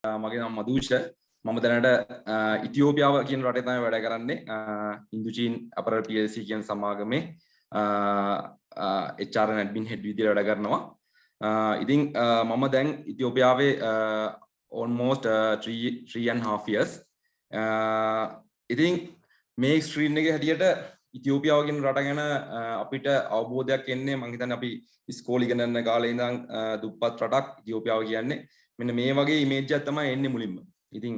මගේ නම මදුෂ මම දැනට ඉතියෝපියාව කියන රටේ තමයි වැඩ කරන්නේ ඉන්දුචීන් අපරල් PLC කියන සමාගමේ HR and admin head විදිහට වැඩ කරනවා. ඉතින් මම දැන් ඉතියෝපියාවේ almost 3.5 years. ඉතින් මේ ස්ක්‍රීන් එකේ හැටියට ඉතියෝපියාව කියන රට ගැන අපිට අවබෝධයක් එන්නේ මම හිතන්නේ අපි ඉස්කෝලේ ඉගෙන ගන්න කාලේ ඉඳන් දුප්පත් රටක් ඉතියෝපියාව කියන්නේ මෙන්න මේ වගේ ඉමේජ් එකක් තමයි එන්නේ මුලින්ම. ඉතින්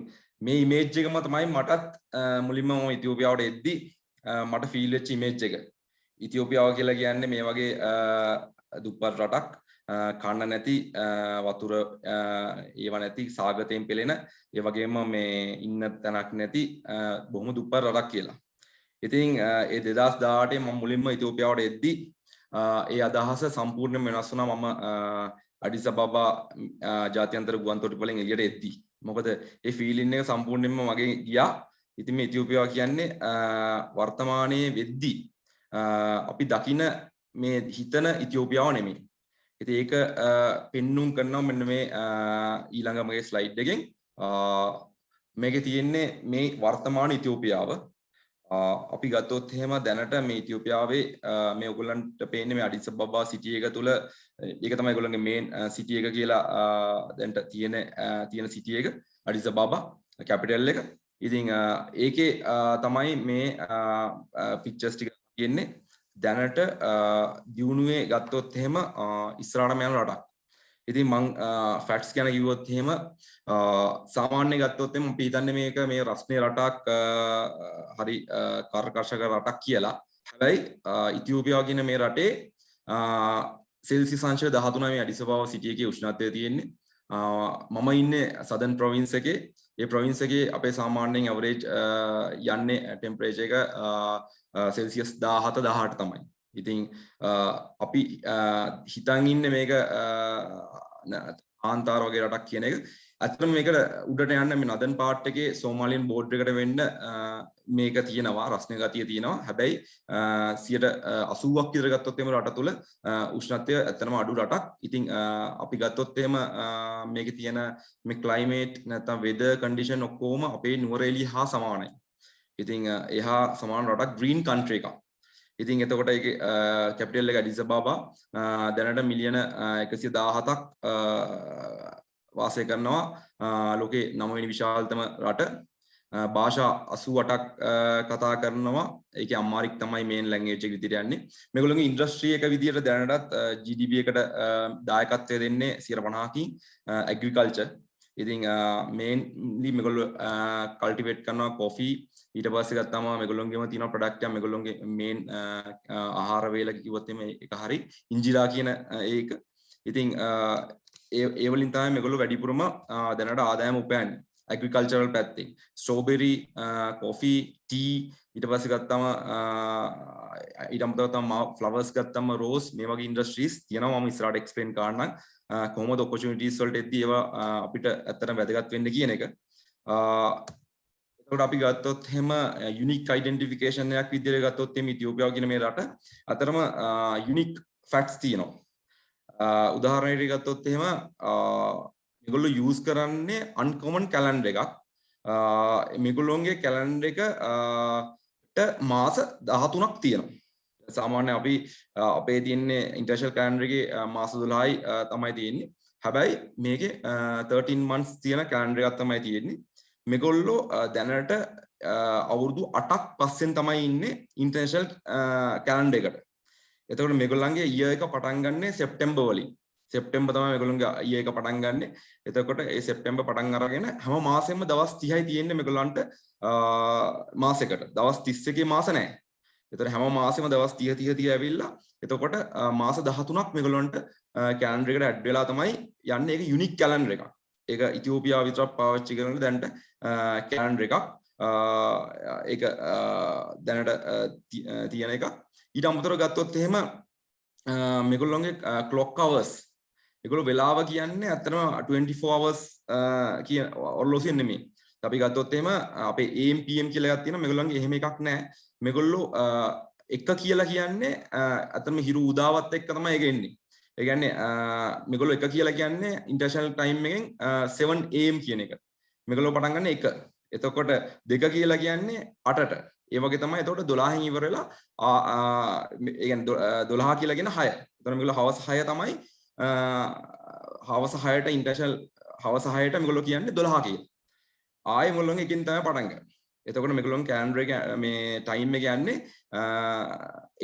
මේ ඉමේජ් එකම තමයි මටත් මුලින්ම මම ඉතියෝපියාවට එද්දි මට ෆීල් වෙච්ච ඉමේජ් එක. ඉතියෝපියාව කියලා කියන්නේ මේ වගේ දුප්පත් රටක් කන්න නැති වතුර ඒව නැති සාගතයෙන් පෙළෙන ඒ වගේම මේ ඉන්න තැනක් නැති බොහොම දුප්පත් රටක් කියලා. ඉතින් ඒ 2018 මම මුලින්ම ඉතියෝපියාවට එද්දි ඒ අදහස සම්පූර්ණයෙන්ම වෙනස් වුණා. මම අඩිස් අබබා ජාත්‍යන්තර ගුවන්තොටුපළෙන් එළියට එද්දි. මොකද ඒ ෆීලින් එක සම්පූර්ණයෙන්ම මගෙන් ගියා. ඉතින් මේ ඉතියෝපියාව කියන්නේ වර්තමානයේ වෙද්දි අපි දකින මේ හිතන ඉතියෝපියාව නෙමෙයි. ඉතින් ඒක පෙන්눔 කරනවා මෙන්න මේ ඊළඟ මගේ ස්ලයිඩ් එකෙන්. මේකේ තියෙන්නේ මේ වර්තමාන ඉතියෝපියාව. අපි ගත්තොත් එහෙම දැනට මේ ඉතියෝපියාවේ මේ ඔයගොල්ලන්ට පේන්නේ මේ අඩිස් අබබා සිටි එක තුල ඒක තමයි ඔයගොල්ලන්ගේ මේන් සිටි එක කියලා දැන්ට තියෙන සිටි එක අඩිස් අබබා කැපිටල් එක. ඉතින් ඒකේ තමයි මේ පික්චර්ස් ටික තියෙන්නේ. දැනට දියුණුවේ ගත්තොත් එහෙම ඉස්සරහටම යන රටක්. ඉතින් මං ෆැක්ට්ස් ගැන කිව්වොත් එහෙම සාමාන්‍ය ගත්තොත් එහෙම අපි හිතන්නේ මේක මේ රස්නේ රටක් හරි කර්කශක රටක් කියලා. හැබැයි ඉතියෝපියාව කියන මේ රටේ සෙල්සියස් අංශ 13යි මේ අඩිස් අබබා සිටි එකේ උෂ්ණත්වය තියෙන්නේ. මම ඉන්නේ සදර්න් ප්‍රොවින්ස් එකේ. ඒ ප්‍රොවින්ස් එකේ අපේ සාමාන්‍යයෙන් ඇවරේජ් යන්නේ ටෙම්පරේචර් එක සෙල්සියස් 17 18 තමයි. ඉතින් අපි හිතන් ඉන්නේ මේක ආන්තාර වගේ රටක් කියන එක. ඇත්තටම මේකට උඩට යන්න මේ නදන් පාර්ට් එකේ සෝමාලියන් බෝඩර් එකට වෙන්න මේක තියෙනවා රස්නේ ගතිය තියෙනවා. හැබැයි 80ක් විතර ගත්තොත් එහෙම රට තුල උෂ්ණත්වය ඇත්තටම අඩු රටක්. ඉතින් අපි ගත්තොත් එහෙම මේකේ තියෙන මේ ක්ලයිමේට් නැත්නම් වෙදර් කන්ඩිෂන් ඔක්කොම අපේ නුවරඑළිය හා සමානයි. ඉතින් එහා සමාන රටක් ග්‍රීන් කන්ට්‍රි එකක්. ඉතින් එතකොට ඒකේ කැපිටල් එක අඩිස් අබබා දැනට මිලියන 117ක් වාසය කරනවා. ලෝකේ 9 වෙනි විශාලතම රට. භාෂා 88ක් කතා කරනවා. ඒකේ අම්මාරික් තමයි මේන් ලැන්ග්වේජ් එක විදිහට යන්නේ. මේගොල්ලෝගේ ඉන්ඩස්ට්‍රි එක විදිහට දැනටත් GDP එකට දායකත්වය දෙන්නේ 50%කින් ඇග්‍රිකල්චර්. ඉතින් මේන්ලි මේගොල්ලෝ කල්ටිවේට් කරනවා කොෆි. ඊට පස්සේ ගත්තාම මේගොල්ලොන්ගේම තියෙන ප්‍රොඩක්ට් එක මේගොල්ලොන්ගේ මේන් ආහාර වේල කිව්වොත් එමේ ඒක හරි ඉන්ජිරා කියන ඒක. ඉතින් ඒ වලින් තමයි මේගොල්ලෝ වැඩිපුරම දැනට ආදායම උපයන්නේ ඇග්‍රිකල්චරල් පැත්තෙන්. ස්ට්‍රෝබෙරි, කොෆි, ටී ඊට පස්සේ ගත්තාම ඊට අමතරව තමයි ෆ්ලවර්ස් ගත්තාම රෝස් මේ වගේ ඉන්ඩස්ට්‍රීස් තියෙනවා. මම ඉස්සරහට එක්ස්ප්ලেইন කරන්නම් කොහොමද ඔපචුනිටිස් වලට එද්දී ඒවා අපිට ඇත්තටම වැදගත් වෙන්නේ කියන එක. එතකොට අපි ගත්තොත් එහෙම යුනික් අයිඩෙන්ටිෆිකේෂන් එකක් විදිහට ගත්තොත් එimhe ඉතියෝපියාව කියන මේ රට අතරම යුනික් ෆැක්ට්ස් තියෙනවා. උදාහරණයකට ගත්තොත් එහෙම මේගොල්ලෝ යූස් කරන්නේ අන්කොමන් කැලෙන්ඩර් එකක්. මේගොල්ලෝගේ කැලෙන්ඩර් එකට මාස 13ක් තියෙනවා. සාමාන්‍ය අපි අපේ තියෙන්නේ ඉන්ටර්නැෂනල් කැලෙන්ඩර් එකේ මාස 12යි තමයි තියෙන්නේ. හැබැයි මේකේ 13 months තියෙන කැලෙන්ඩර් එකක් තමයි තියෙන්නේ. මේගොල්ලෝ දැනට අවුරුදු 8ක් පස්සෙන් තමයි ඉන්නේ ඉන්ටර්නැෂනල් කැලෙන්ඩර් එකට. එතකොට මේගොල්ලන්ගේ ඊයර් එක පටන් ගන්නෙ සෙප්ටැම්බර් වලින්. සෙප්ටැම්බර් තමයි මේගොල්ලන්ගේ ඊයර් එක පටන් ගන්නෙ. එතකොට ඒ සෙප්ටැම්බර් පටන් අරගෙන හැම මාසෙම දවස් 30යි තියෙන්නේ මේගොල්ලන්ට මාසෙකට. දවස් 31 මාස නැහැ. එතකොට හැම මාසෙම දවස් 30 ඇවිල්ලා එතකොට මාස 13ක් මේගොල්ලන්ට කැලෙන්ඩර් එකට ඇඩ් වෙලා තමයි යන්නේ. ඒක යුනික් කැලෙන්ඩර් එකක්. ඒක ඉතියෝපියාව විතරක් පාවිච්චි කරන දැනට කැලෙන්ඩර් එකක්. ඒක දැනට තියෙන එකක්. ඊට අමතරව ගත්තොත් එහෙම මේගොල්ලෝගේ ක්ලොක් අවර්ස් ඒගොල්ලෝ වෙලාව කියන්නේ ඇත්තටම 24 hours කියන ඔරලෝසියෙන් නෙමෙයි. අපි ගත්තොත් එහෙම අපේ AM PM කියලා එකක් තියෙනවා. මේගොල්ලන්ගේ එහෙම එකක් නැහැ. මේගොල්ලෝ එක කියලා කියන්නේ ඇත්තටම හිරු උදාවත් එක්ක තමයි ඒක එන්නේ. ඒ කියන්නේ මේගොල්ලෝ එක කියලා කියන්නේ ඉන්ටර්නැෂනල් ටයිම් එකෙන් 7 am කියන එක. මේගොල්ලෝ පටන් ගන්න එක. එතකොට දෙක කියලා කියන්නේ 8ට. ඒ වගේ තමයි. එතකොට 12න් ඉවර වෙලා ඒ කියන්නේ 12 කියලා කියන 6. එතකොට මේගොල්ලෝ හවස 6 තමයි හවස 6ට ඉන්ටර්නැෂනල් හවස 6ට මේගොල්ලෝ කියන්නේ 12 කියලා. ආයෙ මේගොල්ලෝගේ එකින් තමයි පටන් ගන්න. එතකොට මේගොල්ලෝගේ කැලෙන්ඩර් එක මේ ටයිම් එක යන්නේ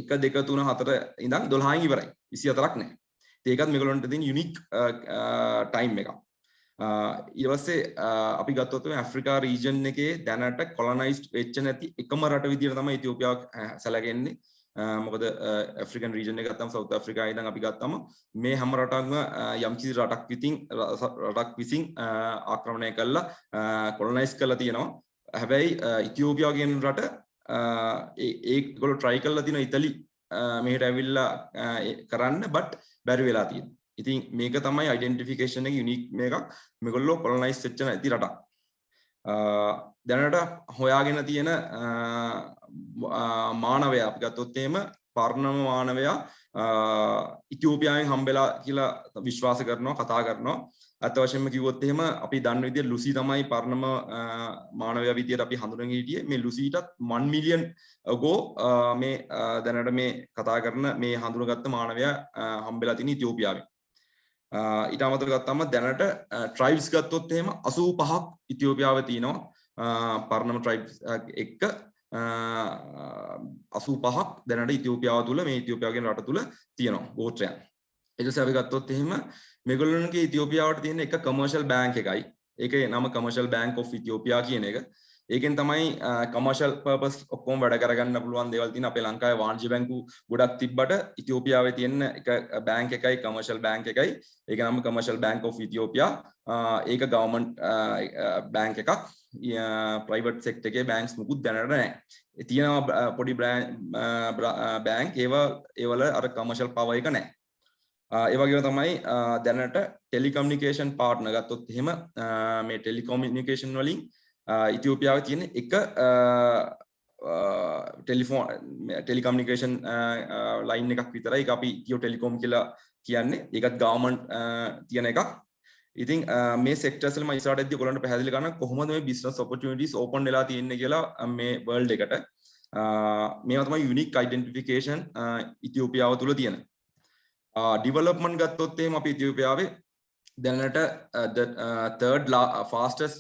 1 2 3 4 ඉඳන් 12න් ඉවරයි. 24ක් නැහැ. ඒකත් මේගොල්ලන්ට තියෙන යුනික් ටයිම් එකක්. ඊට පස්සේ අපි ගත්තොත් මේ ඇෆ්‍රිකා රීජන් එකේ දැනට කොලොනයිස්ඩ් වෙච්ච නැති එකම රට විදියට තමයි ඉතියෝපියාව සැලකෙන්නේ. මොකද ඇෆ්‍රිකන් රීජන් එක ගත්තම සවුත් ඇෆ්‍රිකා ඉඳන් අපි ගත්තම මේ හැම රටක්ම යම්කිසි රටක් විසින් ආක්‍රමණය කළා කොලොනයිස් කරලා තියෙනවා. හැබැයි ඉතියෝපියාව කියන රට ඒගොල්ලෝ try කරලා තියෙනවා ඉතලි මෙහෙට ඇවිල්ලා කරන්න බට් බැරි වෙලා තියෙනවා. ඉතින් මේක තමයි ඩෙන්ටිෆිකේෂන් එක යුනික් මේකක්. මේගොල්ලෝ කොලොනයිස් වෙච්ච නැති රටක්. දැනට හොයාගෙන තියෙන මානවයා අපි ගත්තොත් එහෙම පර්ණම මානවයා ඉතියෝපියාවෙන් හම්බෙලා කියලා විශ්වාස කරනවා, කතා කරනවා. අත වශයෙන්ම කිව්වොත් එහෙම අපි දන්න විදිහට ලුසි තමයි පර්ණම මානවයා විදියට අපි හඳුනගෙන හිටියේ. මේ ලුසිටත් 1 මිලියන් ago මේ දැනට මේ කතා කරන මේ හඳුනගත්ත මානවයා හම්බෙලා තියෙන ඉතියෝපියාවෙන්. ඊට අමතරව ගත්තම දැනට ට්‍රයිබ්ස් ගත්තොත් එහෙම 85ක් ඉතියෝපියාවේ තියෙනවා. පර්ණම ට්‍රයිබ්ස් එක්ක 85ක් දැනට ඉතියෝපියාව තුල මේ ඉතියෝපියාව කියන රට තුල තියෙනවා ගෝත්‍රයන්. ඊට පස්සේ අපි ගත්තොත් එහෙම මේගොල්ලන්ගේ ඉතියෝපියාවට තියෙන එක කමර්ෂල් බැංක් එකයි. ඒකේ නම කමර්ෂල් බැංක් ඔෆ් ඉතියෝපියා කියන එක. ඒකෙන් තමයි කමර්ෂල් පර්පස් ඔක්කොම වැඩ කරගන්න පුළුවන් දේවල් තියෙන. අපේ ලංකාවේ වාණිජ්‍ය බැංකු ගොඩක් තිබ්බට ඉතියෝපියාවේ තියෙන එක බැංක් එකයි කමර්ෂල් බැංක් එකයි. ඒක නම කමර්ෂල් බැංක් ඔෆ් ඉතියෝපියා. ඒක ගවර්න්මන්ට් බැංක් එකක්. ප්‍රයිවට් සෙක්ටර් එකේ බැංක්ස් මුකුත් දැනට නැහැ. තියෙනවා පොඩි බැංක් ඒවල අර කමර්ෂල් පවර් එක නැහැ. ඒ වගේම තමයි දැනට ටෙලිකමියුනිකේෂන් පාර්ට්නර් ගත්තොත් එහෙම මේ ටෙලිකමියුනිකේෂන් වලින් ඉතියෝපියාවේ තියෙන එක ටෙලිකමියුනිකේෂන් ලයින් එකක් විතරයි. ඒක අපි ඉතියෝ ටෙලිකොම් කියලා කියන්නේ. ඒකත් ගවර්න්මන්ට් තියෙන එකක්. ඉතින් මේ සෙක්ටර්ස් වල මම ඉස්සරහට එද්දී ඔයගොල්ලන්ට පැහැදිලි කරන්න කොහොමද මේ බිස්නස් ඔපචුනිටිස් ඕපන් වෙලා තියෙන්නේ කියලා මේ වර්ල්ඩ් එකට. මේවා තමයි යුනික් අයිඩෙන්ටිෆිකේෂන් ඉතියෝපියාව තුල තියෙන. ඩිවලොප්මන්ට් ගත්තොත් එහෙම අපි ඉතියෝපියාවේ දැනට third fastest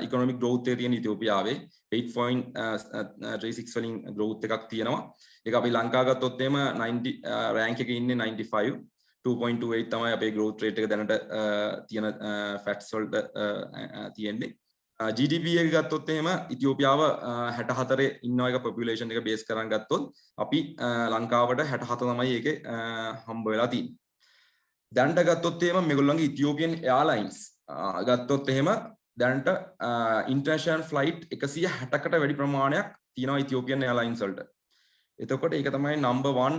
economic growth එකේ තියෙන ඉතියෝපියාවේ 8.36 වලින් growth එකක් තියෙනවා. ඒක අපි ලංකාව ගත්තොත් එහෙම 90 rank එකේ ඉන්නේ 95 2.28 තමයි අපේ growth rate එක දැනට තියෙන facts වලට තියෙන්නේ. GDP එක ගත්තොත් එහෙම ඉතියෝපියාව 64 ඉන්නවා එක population එක base කරන් ගත්තොත් අපි ලංකාවට 67 තමයි ඒකේ හම්බ වෙලා තියෙන්නේ. දැනට ගත්තොත් එහෙම මේගොල්ලන්ගේ Ethiopian Airlines ගත්තොත් එහෙම දැනට international flight 160කට වැඩි ප්‍රමාණයක් තියෙනවා Ethiopian Airlines වලට. එතකොට ඒක තමයි number 1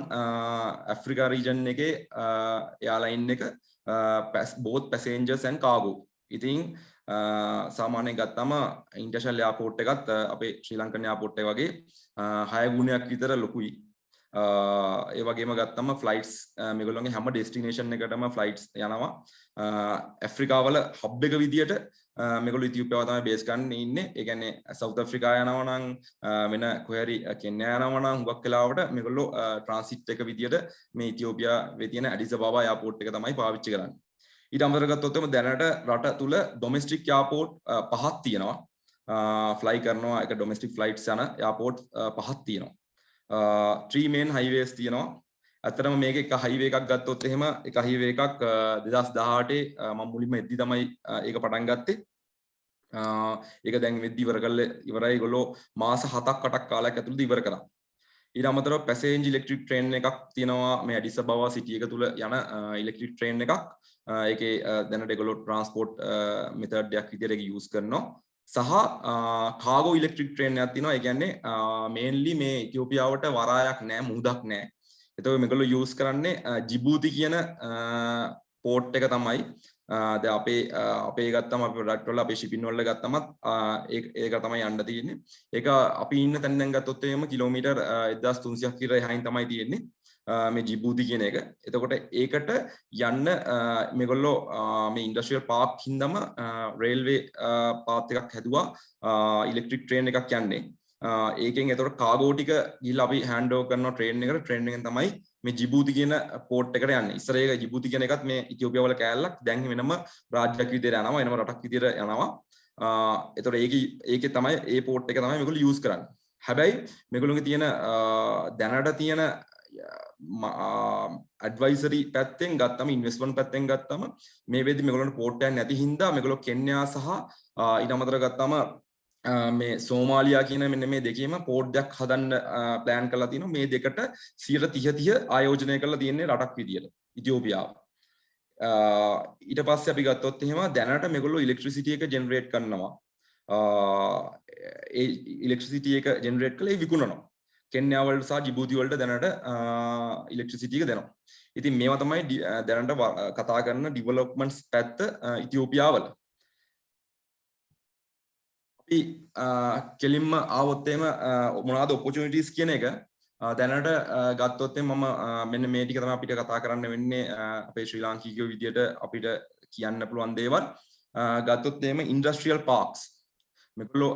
Africa region එකේ airline එක both passengers and cargo. ඉතින් සාමාන්‍යයෙන් ගත්තම ඉන්ටර්නැෂනල් එයාපෝට් එකත් අපේ ශ්‍රී ලංකන් එයාපෝට් එක වගේ 6 ගුණයක් විතර ලොකුයි. ඒ වගේම ගත්තම ෆ්ලයිට්ස් මේගොල්ලෝගේ හැම ඩෙස්ටිනේෂන් එකටම ෆ්ලයිට්ස් යනවා. ඇෆ්‍රිකාවල හබ් එක විදියට මේගොල්ලෝ ඉතියෝපියාව තමයි බේස් ගන්න ඉන්නේ. ඒ කියන්නේ සවුත් ඇෆ්‍රිකා යනවා නම් වෙන කොහරි කෙන්යා යනවා නම් හුඟක් වෙලාවට මේගොල්ලෝ ට්‍රාන්සිට් එක විදියට මේ ඉතියෝපියාවේ තියෙන ඇඩිස් අබාබා එයාපෝට් එක තමයි පාවිච්චි කරන්නේ. ඊට අමතරව ගත්තොත් දැනට රට තුල ඩොමෙස්ටික් එයාපෝට් 5ක් තියෙනවා. ෆ්ලයි කරනවා එක ඩොමෙස්ටික් ෆ්ලයිට්ස් යන එයාපෝට් 5ක් තියෙනවා. 3 main highways තියෙනවා. අතරම මේක එක highway එකක් ගත්තොත් එහෙම එක highway එකක් 2018 මම මුලින්ම එද්දි තමයි ඒක පටන් ගත්තේ. ඒක දැන් වෙද්දි ඉවර කරලා ඉවරයි. ඒගොල්ලෝ මාස 7ක් 8ක් කාලයක් ඇතුළත ඉවර කරා. ඊට අමතරව පැසේන්ජර් ඉලෙක්ට්‍රික් ට්‍රේන් එකක් තියෙනවා මේ ඇඩිස් අබාබා සිටි එක තුල යන ඉලෙක්ට්‍රික් ට්‍රේන් එකක්. ඒකේ දැනට ඒගොල්ලෝ ට්‍රාන්ස්පෝර්ට් මෙතඩ් එකක් විදියට ඒක යූස් කරනවා. සහ කාගෝ ඉලෙක්ට්‍රික් ට්‍රේන් එකක් තියෙනවා. ඒ කියන්නේ මේන්ලි මේ ඉතියෝපියාවට වරායක් නැහැ, මුහුදක් නැහැ. ඒතකොට මේගොල්ලෝ යූස් කරන්නේ ජිබූති කියන පෝට් එක තමයි. දැන් අපේ ගත්තම අපේ රටවල අපේ ෂිපින් වල ගත්තමත් ඒක තමයි යන්න තියෙන්නේ. ඒක අපි ඉන්න තැන දැන් ගත්තොත් එහෙම කිලෝමීටර් 1300ක් විතර එහායින් තමයි තියෙන්නේ. මේ ජිබූති කියන එක. එතකොට ඒකට යන්න මේගොල්ලෝ මේ ඉන්ඩස්ට්‍රියල් පාර්ක් හින්දාම රේල්වේ පාත් එකක් හැදුවා ඉලෙක්ට්‍රික් ට්‍රේන් එකක් යන්නේ. ඒකෙන් එතකොට කාගෝ ටික ගිහිල්ලා අපි හෑන්ඩ් ඕවර් කරනවා ට්‍රේන් එකට. ට්‍රේන් එකෙන් තමයි මේ ජිබූති කියන පෝට් එකට යන්නේ. ඉස්සර ඒක ජිබූති කියන එකත් මේ ඉතියෝපියා වල කෑල්ලක්. දැන් වෙනම රාජ්‍යයක් විදියට යනවා, වෙනම රටක් විදියට යනවා. එතකොට ඒකේ තමයි ඒ පෝට් එක තමයි මේගොල්ලෝ යූස් කරන්නේ. හැබැයි මේගොල්ලෝගේ තියෙන දැනට තියෙන ඇඩ්වයිසරි පැත්තෙන් ගත්තම ඉන්වෙස්ට්මන්ට් පැත්තෙන් ගත්තම මේ වෙද්දි මේගොල්ලන්ට පෝට් එකක් නැති හින්දා මේගොල්ලෝ කෙන්යා සහ ඊට අමතරව ගත්තම මේ සෝමාලියා කියන මෙන්න මේ දෙකේම පෝට් එකක් හදන්න ප්ලෑන් කරලා තිනවා. මේ දෙකට 30% ආයෝජනය කරලා තියෙන්නේ රටක් විදියට ඉතියෝපියාව. ඊට පස්සේ අපි ගත්තොත් එහෙම දැනට මේගොල්ලෝ ඉලෙක්ට්‍රිසිටි එක ජෙනරේට් කරනවා. ඒ ඉලෙක්ට්‍රිසිටි එක ජෙනරේට් කරලා විකුණනවා. කෙන්යා වලට සහ ජිබූති වලට දැනට ඉලෙක්ට්‍රිසිටි එක දෙනවා. ඉතින් මේවා තමයි දැනට කතා කරන ඩෙවලොප්මන්ට්ස් පැත්ත ඉතියෝපියාවල. අපි කෙලින්ම ආවොත් එහෙම මොනවාද ඔපචුනිටිස් කියන එක දැනට ගත්තොත් මම මෙන්න මේ ටික තමයි අපිට කතා කරන්න වෙන්නේ අපේ ශ්‍රී ලාංකිකයෝ විදියට අපිට කියන්න පුළුවන් දේවල්. ගත්තොත් එහෙම ඉන්ඩස්ට්‍රියල් පාර්ක්ස් මේගොල්ලෝ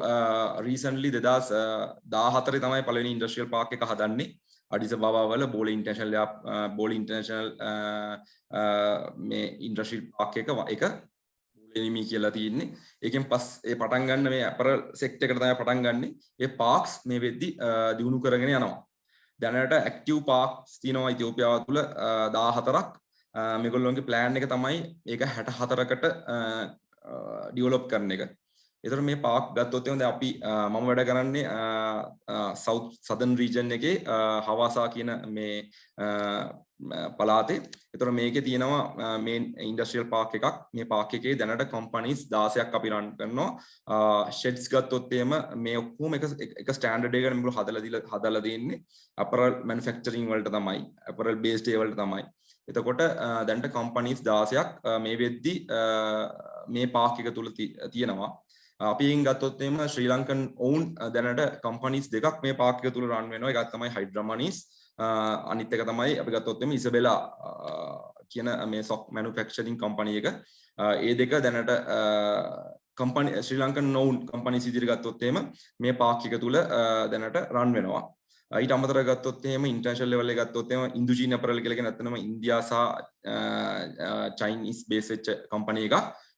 රීසන්ට්ලි 2014 තමයි පළවෙනි ඉන්ඩස්ට්‍රියල් පාර්ක් එක හදන්නේ. අඩිස් අබාබා වල බෝලි ඉන්ටර්නැෂනල් මේ ඉන්ඩස්ට්‍රියල් පාර්ක් එක බෝලිනිමි කියලා තියෙන්නේ. ඒකෙන් පස්සේ පටන් ගන්න මේ අපරල් සෙක්ටර් එකට තමයි පටන් ගන්නෙ. ඒ පාර්ක්ස් මේ වෙද්දි දියුණු කරගෙන යනවා. දැනට ඇක්ටිව් පාර්ක්ස් තියෙනවා ඉතියෝපියාව තුළ 14ක්. මේගොල්ලෝගේ ප්ලෑන් එක තමයි ඒක 64කට ඩෙවලොප් කරන එක. ඒතර මේ පාර්ක් ගත්තොත් එහෙනම් අපි මම වැඩ කරන්නේ සවුත් සදර්න් රීජන් එකේ හවාසා කියන මේ පළාතේ. ඒතර මේකේ තියෙනවා මේන් ඉන්ඩස්ට්‍රියල් පාර්ක් එකක්. මේ පාර්ක් එකේ දැනට කම්පැනිස් 16ක් අපි රන් කරනවා. ෂෙඩ්ස් ගත්තොත් එහෙම මේ ඔක්කොම එක ස්ටෑන්ඩඩ් එකකට මේගොල්ලෝ හදලා දෙන්නේ. අපරල් මැනුෆැක්චරින් වලට තමයි. අපරල් බේස්ඩ් ඒ වලට තමයි. එතකොට දැනට කම්පැනිස් 16ක් මේ වෙද්දි මේ පාර්ක් එක තුල තියෙනවා. අපින් ගත්තොත් එහෙම ශ්‍රී ලංකන් own දැනට කම්පැනිස් දෙකක් මේ පාර්ක් එක තුල රන් වෙනවා. එකක් තමයි හයිඩ්‍රමනිස් අනිත් එක තමයි අපි ගත්තොත් එමේ ඉසබෙලා කියන මේ සොක් මැනුෆැක්චරින් කම්පැනි එක. ඒ දෙක දැනට කම්පැනි ශ්‍රී ලංකන් own කම්පැනිස් විදිහට ගත්තොත් එහෙම මේ පාර්ක් එක තුල දැනට රන් වෙනවා. ඊට අමතරව ගත්තොත් එහෙම ඉන්ටර්නැෂනල් ලෙවල් එකේ ගත්තොත් එහෙම ඉන්දුචීන අපරල් කියලා කියන නැත්නම් ඉන්දියා සහ චයිනීස් බේස් වෙච්ච කම්පැනි එකක්.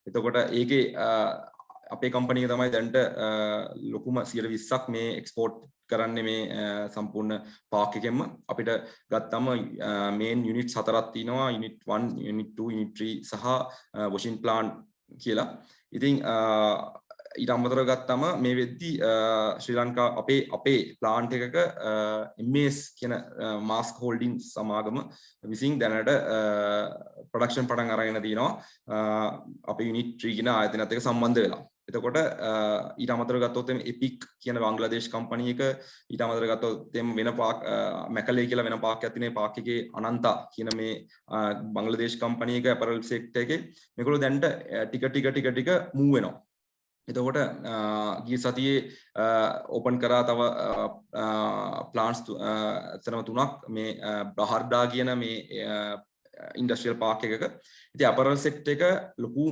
එතකොට ඒකේ අපේ කම්පැනි එක තමයි දැනට ලොකුම 120ක් මේ එක්ස්පෝර්ට් කරන්නේ මේ සම්පූර්ණ පාර්ක් එකෙන්ම. අපිට ගත්තම මේන් යුනිට්ස් 4ක් තියෙනවා. යුනිට් 1, යුනිට් 2, යුනිට් 3 සහ වොෂින් ප්ලාන්ට් කියලා. ඉතින් ඊට අමතරව ගත්තම මේ වෙද්දි ශ්‍රී ලංකා අපේ ප්ලාන්ට් එකක MS කියන මාස්ක් හෝල්ඩින් සමාගම විසින් දැනට ප්‍රොඩක්ෂන් පටන් අරගෙන තිනවා. අපේ යුනිට් 3 කියන ආයතනයත් එක්ක සම්බන්ධ වෙලා. එතකොට ඊට අමතරව ගත්තොත් එමේ එපික් කියන බංග්ලාදේශ කම්පැනි එක ඊට අමතරව ගත්තොත් එමේ වෙන පාක් මැකලේ කියලා වෙන පාක් එකක් තියෙනවා. පාක් එකේ අනන්තා කියන මේ බංග්ලාදේශ කම්පැනි එක අපරල් සෙක්ටර් එකේ මේගොල්ලෝ දැනට ටික මූව් වෙනවා. එතකොට ගිය සතියේ ඕපන් කරා තව ප්ලාන්ට්ස් එතනම 3ක් මේ බහර්ඩා කියන මේ ඉන්ඩස්ට්‍රියල් පාර්ක් එකක. ඉතින් අපරල් සෙක්ටර් එක ලොකු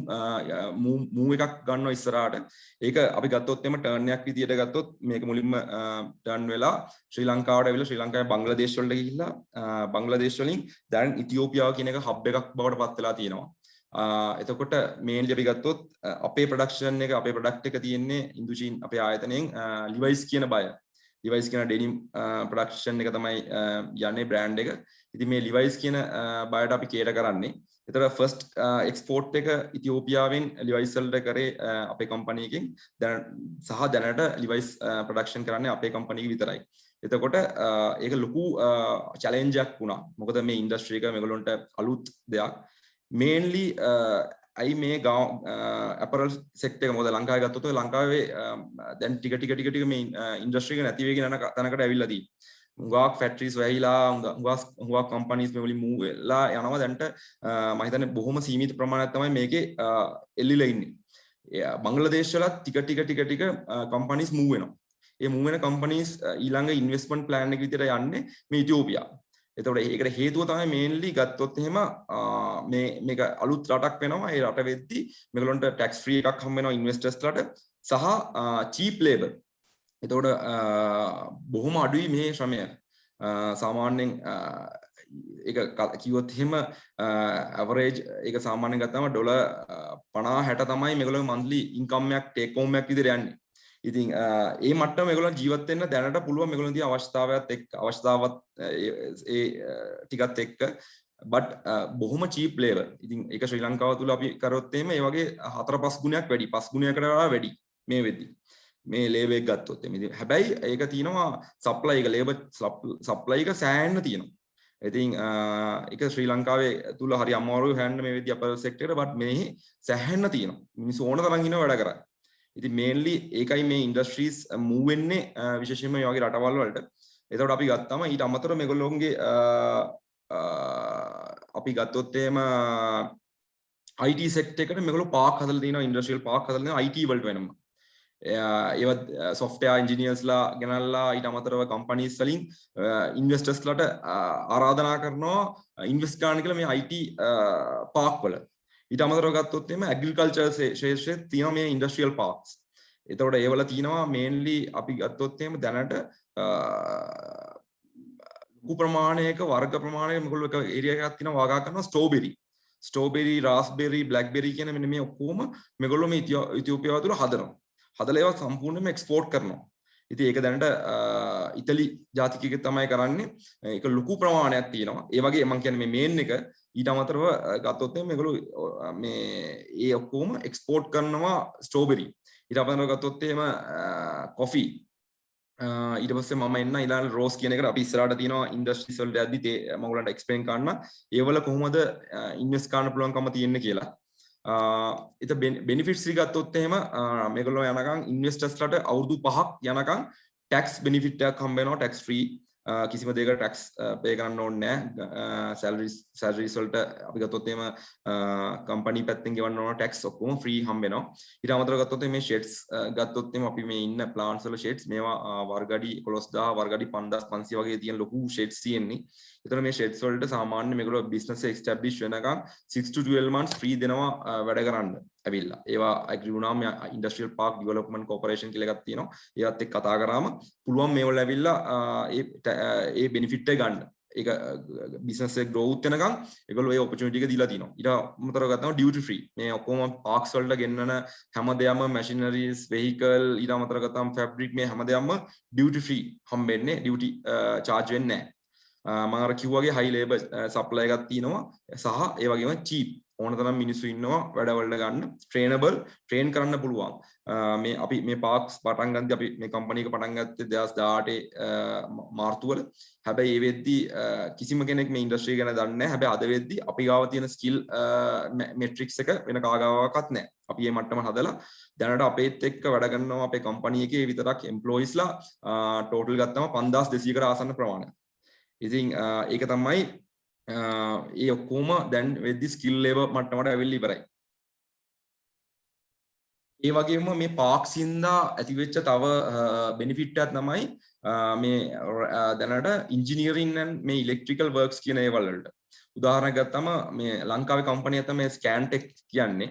මූව් එකක් ගන්නවා ඉස්සරහට. ඒක අපි ගත්තොත් එම ටර්න් එකක් විදියට ගත්තොත් මේක මුලින්ම ටර්න් වෙලා ශ්‍රී ලංකාවට ඇවිල්ලා ශ්‍රී ලංකාවේ බංග්ලාදේශ වලට ගිහිල්ලා බංග්ලාදේශ වලින් දැන් ඉතියෝපියාව කියන එක හබ් එකක් බවට පත් වෙලා තියෙනවා. එතකොට මේන්ලි අපි ගත්තොත් අපේ ප්‍රොඩක්ෂන් එක අපේ ප්‍රොඩක්ට් එක තියෙන්නේ ඉන්දුචීන් අපේ ආයතනයෙන් ලිවයිස් කියන බය. ලිවයිස් කියන ඩෙනිම් ප්‍රොඩක්ෂන් එක තමයි යන්නේ බ්‍රෑන්ඩ් එක. ඉතින් මේ ලිවයිස් කියන බයට අපි කේටර් කරන්නේ. ඒතර ෆස්ට් එක්ස්පෝර්ට් එක ඉතියෝපියාවෙන් ලිවයිස් වලට කරේ අපේ කම්පැනි එකෙන්. සහ දැනට ලිවයිස් ප්‍රොඩක්ෂන් කරන්නේ අපේ කම්පැනි එක විතරයි. එතකොට ඒක ලොකු චැලෙන්ජ් එකක් වුණා. මොකද මේ ඉන්ඩස්ට්‍රි එක මේගොල්ලන්ට අලුත් දෙයක්. මේන්ලි අයි මේ අපරල් සෙක්ටර් එක මොකද ලංකාවේ ගත්තොත් ලංකාවේ දැන් ටික මේ ඉන්ඩස්ට්‍රි එක නැති වෙගෙන යන තැනකට ඇවිල්ලා තියෙනවා. හුඟක් ෆැක්ටරිස් වැහිලා හුඟක් කම්පැනිස් මේ වලින් මූව් වෙලා යනවා. දැන්ට මම හිතන්නේ බොහොම සීමිත ප්‍රමාණයක් තමයි මේකේ එල්ලිලා ඉන්නේ. බංග්ලාදේශ වලත් ටික කම්පැනිස් මූව් වෙනවා. ඒ මූව් වෙන කම්පැනිස් ඊළඟ ඉන්වෙස්ට්මන්ට් ප්ලෑන් එක විදියට යන්නේ මේ ඉතියෝපියා. එතකොට ඒකට හේතුව තමයි මේන්ලි ගත්තොත් එහෙම මේක අලුත් රටක් වෙනවා. ඒ රට වෙද්දි මේගොල්ලන්ට ටැක්ස් ෆ්‍රී එකක් හම්බ වෙනවා ඉන්වෙස්ටර්ස්ලාට සහ චීප් ලේබර්. එතකොට බොහොම අඩුයි මේ ශ්‍රමය. සාමාන්‍යයෙන් ඒක කිව්වොත් එහෙම ඇවරේජ් ඒක සාමාන්‍යයෙන් ගත්තම ඩොලර් 50 60 තමයි මේගොල්ලෝ මන්ත්ලි ඉන්කම් එකක් ටේක් හෝම් එකක් විදිහට යන්නේ. ඉතින් ඒ මට්ටම මේගොල්ලන් ජීවත් වෙන්න දැනට පුළුවන් මේගොල්ලන් තියෙන අවශ්‍යතාවත් ඒ ටිකත් එක්ක බට් බොහොම චීප් ලේබර්. ඉතින් ඒක ශ්‍රී ලංකාව තුල අපි කරොත් එහෙම ඒ වගේ 4-5 ගුණයක් වැඩි 5 ගුණයකට වඩා වැඩි මේ වෙද්දි. මේ ලේබර් එක ගත්තොත් එමේ. හැබැයි ඒක තියෙනවා සප්ලයි එක ලේබර් සප්ලයි එක සෑහෙන්න තියෙනවා. ඉතින් ඒක ශ්‍රී ලංකාවේ තුල හරි අමාරුයි හොයන්න මේ වෙද්දි අපරල් සෙක්ටර් එක බට් මේ සෑහෙන්න තියෙනවා. මිනිස්සු ඕන තරම් ඉන්නව වැඩ කරන්නේ. ඉතින් මේන්ලි ඒකයි මේ ඉන්ඩස්ට්‍රීස් මූව් වෙන්නේ විශේෂයෙන්ම මේ වගේ රටවල් වලට. එතකොට අපි ගත්තම ඊට අමතරව මේගොල්ලෝගේ අපි ගත්තොත් එහෙම IT සෙක්ටර් එකට මේගොල්ලෝ පාක් හදලා තියෙනවා ඉන්ඩස්ට්‍රියල් පාක් හදලා තියෙනවා IT වලට වෙනම. ඒවත් සොෆ්ට්වෙයාර් ඉන්ජිනියර්ස්ලා ගෙනල්ලා ඊට අමතරව කම්පනීස් වලින් ඉන්වෙස්ටර්ස්ලාට ආරාධනා කරනවා ඉන්වෙස්ට් කරන්න කියලා මේ IT පාක් වල. ඊට අමතරව ගත්තොත් එimhe ඇග්‍රිකල්චර් ශේෂ්ත්‍රයේ තියෙනවා මේ ඉන්ඩස්ට්‍රියල් පාක්ස්. එතකොට ඒවල තියෙනවා මේන්ලි අපි ගත්තොත් එහෙම දැනට ලොකු ප්‍රමාණයක වර්ග ප්‍රමාණයක මේගොල්ලෝ එක ඒරියා එකක් තියෙනවා වගා කරනවා ස්ට්‍රෝබෙරි රාස්බෙරි බ්ලැක්බෙරි කියන මෙන්න මේ ඔක්කොම මේගොල්ලෝ මේ ඉතියෝපියාව තුල හදනවා. හදලා ඒවා සම්පූර්ණයෙන්ම එක්ස්පෝර්ට් කරනවා. ඉතින් ඒක දැනට ඉතලි ජාතිකයෙක් තමයි කරන්නේ. ඒක ලොකු ප්‍රමාණයක් තියෙනවා. ඒ වගේ මම කියන්නේ මේ මේන් එක ඊට අමතරව ගත්තොත් මේගොල්ලෝ මේ ඒ ඔක්කොම එක්ස්පෝර්ට් කරනවා ස්ට්‍රෝබෙරි. ඊට අමතරව ගත්තොත් එහෙම කොෆි. ඊට පස්සේ මම එන්න ඊළඟ රෝස් කියන එකට අපි ඉස්සරහට තියෙනවා ඉන්ඩස්ට්‍රීස් වලට යද්දි මම ඔයගලන්ට එක්ස්ප්ලেইন කරන්න. ඒවල කොහොමද ඉන්වෙස්ට් කරන්න පුළුවන්කම තියෙන්නේ කියලා. ඉත බෙනිෆිට්ස් ගත්තොත් එහෙම මේගොල්ලෝ යනකම් ඉන්වෙස්ටර්ස්ලාට අවුරුදු 5ක් යනකම් ටැක්ස් බෙනිෆිට් එකක් හම්බ වෙනවා ටැක්ස් ෆ්‍රී කිසිම දෙයකට ටැක්ස් පේ කරන්න ඕනේ නැහැ සැලරිස් වලට අපි ගත්තොත් එහෙම කම්පැනි පැත්තෙන් ගෙවන්න ඕන ටැක්ස් ඔක්කොම ෆ්‍රී හම්බ වෙනවා ඊට අමතරව ගත්තොත් මේ ෂෙඩ්ස් ගත්තොත් එහෙම අපි මේ ඉන්න ප්ලාන්ට්ස් වල ෂෙඩ්ස් මේවා වර්ගඩි 11000 වර්ගඩි 5500 වගේ තියෙන ලොකු ෂෙඩ්ස් තියෙන්නේ එතන මේ ෂෙඩ්ස් වලට සාමාන්‍ය මේගොල්ලෝ බිස්නස් එක එස්ටැබ්ලිෂ් වෙනකම් 6 to 12 months ෆ්‍රී දෙනවා වැඩ කරන්න ඇවිල්ලා ඒවා ඇග්‍රි වුණාම ඉන්ඩස්ට්‍රියල් පාක් ඩෙවලොප්මන්ට් කෝපරේෂන් කියලා එකක් තියෙනවා ඒවත් එක්ක කතා කරාම පුළුවන් මේවල ඇවිල්ලා ඒ බෙනිෆිට් එක ගන්න ඒක බිස්නස් එක growth වෙනකම් ඒගොල්ලෝ ඒ opportunity එක දීලා තිනවා ඊට අමතරව ගත්තාම duty free මේ ඔක්කොම පාක්ස් වලට ගෙන්නන හැමදේම machineries vehicle ඊට අමතරව ගත්තාම fabric මේ හැමදේම duty free හම්බෙන්නේ duty charge වෙන්නේ නැහැ මම අර කිව්වාගේ high labor supply එකක් තියෙනවා සහ ඒ වගේම cheap ඕන තරම් මිනිස්සු ඉන්නවා වැඩවලට ගන්න train කරන්න පුළුවන් මේ අපි මේ පාක්ස් පටන් ගන්නදී අපි මේ කම්පැනි එක පටන් ගත්තේ 2018 මාර්තු වල හැබැයි ඒ වෙද්දි කිසිම කෙනෙක් මේ ඉන්ඩස්ට්‍රි ගැන දන්නේ නැහැ හැබැයි අද වෙද්දි අපි ගාව තියෙන ස්කිල් මෙට්‍රික්ස් එක වෙන කාගාවක්වත් නැහැ අපි මේ මට්ටම හදලා දැනට අපේත් එක්ක වැඩ කරනවා අපේ කම්පැනි එකේ විතරක් එම්ප්ලොයිස්ලා ටෝටල් ගත්තම 5200කට ආසන්න ප්‍රමාණයක් ඉතින් ඒක තමයි ඒ ඔක්කොම දැන් වෙද්දි ස්කිල් ලේබර් මට්ටමට ඇවිල්ලා ඉවරයි. ඒ වගේම මේ පාක්ස් ඉඳලා ඇතිවෙච්ච තව බෙනිෆිට් එකක් තමයි මේ දැනට ඉන්ජිනියරින් and මේ ඉලෙක්ට්‍රිකල් වර්ක්ස් කියන ඒවල් වලට. උදාහරණයක් ගත්තම මේ ලංකාවේ කම්පැනි එක තමයි ස්කෑන්ටෙක් කියන්නේ.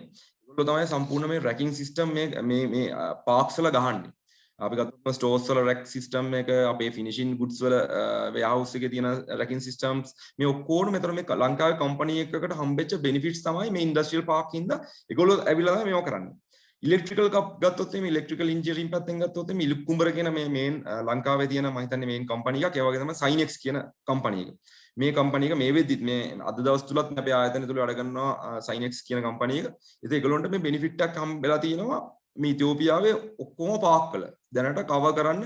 ඒගොල්ලෝ තමයි සම්පූර්ණ මේ රැකින් සිස්ටම් මේ පාක්ස් වල ගහන්නේ. අපි ගත්තොත් ස්ටෝර්ස් වල රැක් සිස්ටම් එක අපේ ෆිනිෂින් ගුඩ්ස් වල වෙයාවුස් එකේ තියෙන රැකින් සිස්ටම්ස් මේ ඔක්කොම මෙතන මේ ලංකාවේ කම්පැනි එකකට හම්බෙච්ච බෙනිෆිට්ස් තමයි මේ ඉන්ඩස්ට්‍රියල් පාක් හින්දා ඒගොල්ලෝ ඇවිල්ලා තමයි මේව කරන්නේ ඉලෙක්ට්‍රිකල් ගත්තොත් මේ ඉලෙක්ට්‍රිකල් ඉන්ජිනියරින් පැත්තෙන් ගත්තොත් මේ ඉලුක්කුඹර කියන මේ මේන් ලංකාවේ තියෙන මම හිතන්නේ මේන් කම්පැනි එකක් ඒ වගේ තමයි සයිනෙක්ස් කියන කම්පැනි එක මේ කම්පැනි එක මේ වෙද්දිත් මේ අද දවස් තුලත් අපේ ආයතන තුල වැඩ කරනවා සයිනෙක්ස් කියන කම්පැනි එක ඉතින් ඒගොල්ලන්ට මේ බෙනිෆිට් එකක් හම්බෙලා තියෙනවා මේ ඉතියෝපියාවේ ඔක්කොම පාක් වල දැනට කවර් කරන්න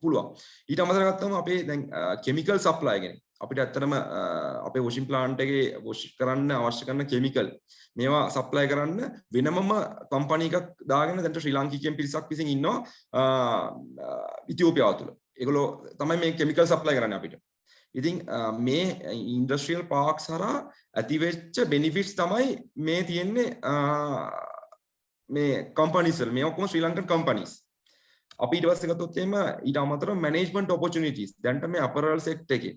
පුළුවන්. ඊට අමතරව ගත්තම අපේ දැන් කිමිකල් සප්ලයි ගැන අපිට ඇත්තටම අපේ වොෂින් ප්ලාන්ට් එකේ වොෂ් කරන්න අවශ්‍ය කරන කිමිකල් මේවා සප්ලයි කරන්න වෙනමම කම්පැනි එකක් දාගෙන දැන් ශ්‍රී ලාංකිකයන් පිරිසක් විසින් ඉන්නවා ඉතියෝපියාව තුල. ඒගොල්ලෝ තමයි මේ කිමිකල් සප්ලයි කරන්නේ අපිට. ඉතින් මේ ඉන්ඩස්ට්‍රියල් පාක්ස් හරහා ඇතිවෙච්ච බෙනිෆිට්ස් තමයි මේ තියෙන්නේ මේ කම්පැනිස් වල මේ ඔක්කොම ශ්‍රී ලංකන් කම්පැනිස් අපි ඊට පස්සේ ගත්තොත් එහෙම ඊට අමතරව මැනේජ්මන්ට් ඔපචුනිටිස් දැන්ට මේ අපරල් සෙක්ටර් එකේ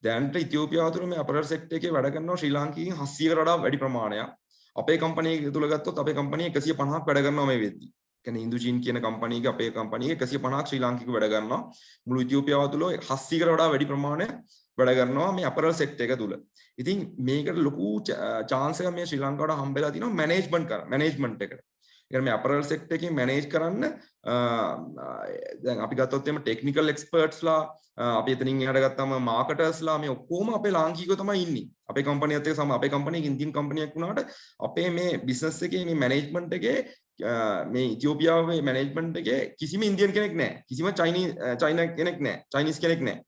දැනට ඉතියෝපියාව තුළ මේ අපරල් සෙක්ටර් එකේ වැඩ කරනවා ශ්‍රී ලාංකිකයන් 700කට වඩා වැඩි ප්‍රමාණයක්. අපේ කම්පැනි එක තුළ ගත්තොත් අපේ කම්පැනි 150ක් වැඩ කරනවා මේ වෙද්දී. කියන්නේ ඉන්දුචීන් කියන කම්පැනි එක අපේ කම්පැනි එක 150ක් ශ්‍රී ලාංකිකයෝ වැඩ කරනවා. මුළු ඉතියෝපියාව තුළ 700කට වඩා වැඩි ප්‍රමාණයක් වැඩ කරනවා මේ අපරල් සෙක්ටර් එක තුළ. ඉතින් මේකට ලොකු chance එකක් මේ ශ්‍රී ලංකාවට හම්බෙලා තිනවා මැනේජ්මන්ට් එකට. මේ අපරල් සෙක්ටර් එකේ මැනේජ් කරන්න දැන් අපි ගත්තොත් එimhe ටෙක්නිකල් එක්ස්පර්ට්ස්ලා අපි එතනින් එහාට ගත්තාම මාකටර්ස්ලා මේ ඔක්කොම අපේ ලාංකිකයෝ තමයි ඉන්නේ. අපේ කම්පැනියත් එක්ක සම අපේ කම්පැනි එක ඉන්දියන් කම්පැනියක් වුණාට අපේ මේ බිස්නස් එකේ මේ මැනේජ්මන්ට් එකේ මේ ඉතියෝපියාවේ මැනේජ්මන්ට් එකේ කිසිම ඉන්දියන් කෙනෙක් නැහැ. කිසිම චයිනා කෙනෙක් නැහැ. චයිනීස් කෙනෙක් නැහැ.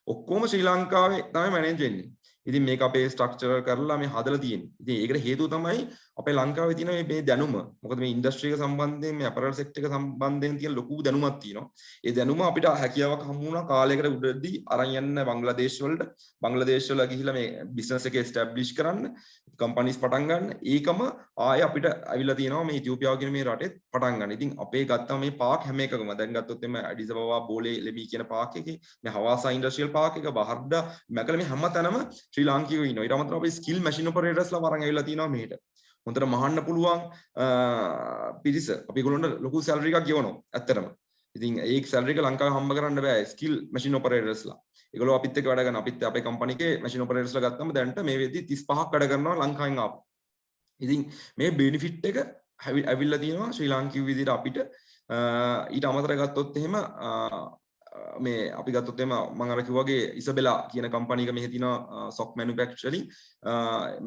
ඔක්කොම ශ්‍රී ලංකාවේ තමයි මැනේජ් වෙන්නේ. ඉතින් මේක අපේ ස්ට්‍රක්චර් කරලා මේ හදලා තියෙන්නේ. ඉතින් ඒකට හේතුව තමයි අපේ ලංකාවේ තියෙන මේ දැනුම. මොකද මේ ඉන්ඩස්ට්‍රි එක සම්බන්ධයෙන් මේ අපරල් සෙක්ටර් එක සම්බන්ධයෙන් තියෙන ලොකු දැනුමක් තියෙනවා. ඒ දැනුම අපිට හැකියාවක් හම්බ වුණා කාලයකට උඩදී අරන් යන්න බංග්ලාදේශ වලට. බංග්ලාදේශ වල ගිහිල්ලා මේ බිස්නස් එක එස්ටැබ්ලිෂ් කරන්න, කම්පැනිස් පටන් ගන්න. ඒකම ආයේ අපිට අවිලා තියෙනවා මේ ඉතියෝපියාව කියන මේ රටේ පටන් ගන්න. ඉතින් අපේ ගත්තා මේ පාක් හැම එකකම දැන් ගත්තොත් එimhe ඇඩිස් අබබා බෝලේ ලෙබී කියන පාක් එකේ මේ හවාසා ඉන්ඩස්ට්‍රියල් පාක් එක බහර්ඩා මැකල මේ හැම තැනම ශ්‍රී ලාංකිකයෝ ඉන්නවා. ඊට අමතරව අපි ස්කිල් මැෂින් ඔපරේටර්ස්ලා වරන් ඇවිල්ලා තියෙනවා මෙහෙට. හොඳට මහන්න පුළුවන් පිරිස අපි ඒගොල්ලන්ට ලොකු සැලරි එකක් ගෙවනවා ඇත්තටම. ඉතින් ඒ සැලරි එක ලංකාවේ හම්බ කරන්න බෑ ස්කිල් මැෂින් ඔපරේටර්ස්ලා. ඒගොල්ලෝ අපිත් එක්ක වැඩ කරන අපිත් අපේ කම්පැනි එකේ මැෂින් ඔපරේටර්ස්ලා ගත්තම දැන්ට මේ වෙද්දි 35ක් වැඩ කරනවා ලංකාවෙන් ආපු. ඉතින් මේ බෙනිෆිට් එක ඇවිල්ලා තියෙනවා ශ්‍රී ලාංකික විදිහට අපිට. ඊට අමතරව ගත්තොත් එහෙම මේ අපි ගත්තොත් එහෙම මම අර කිව්වාගේ ඉසබෙලා කියන කම්පැනි එක මෙහි තියෙනවා සොක් මැනුෆැක්චරින්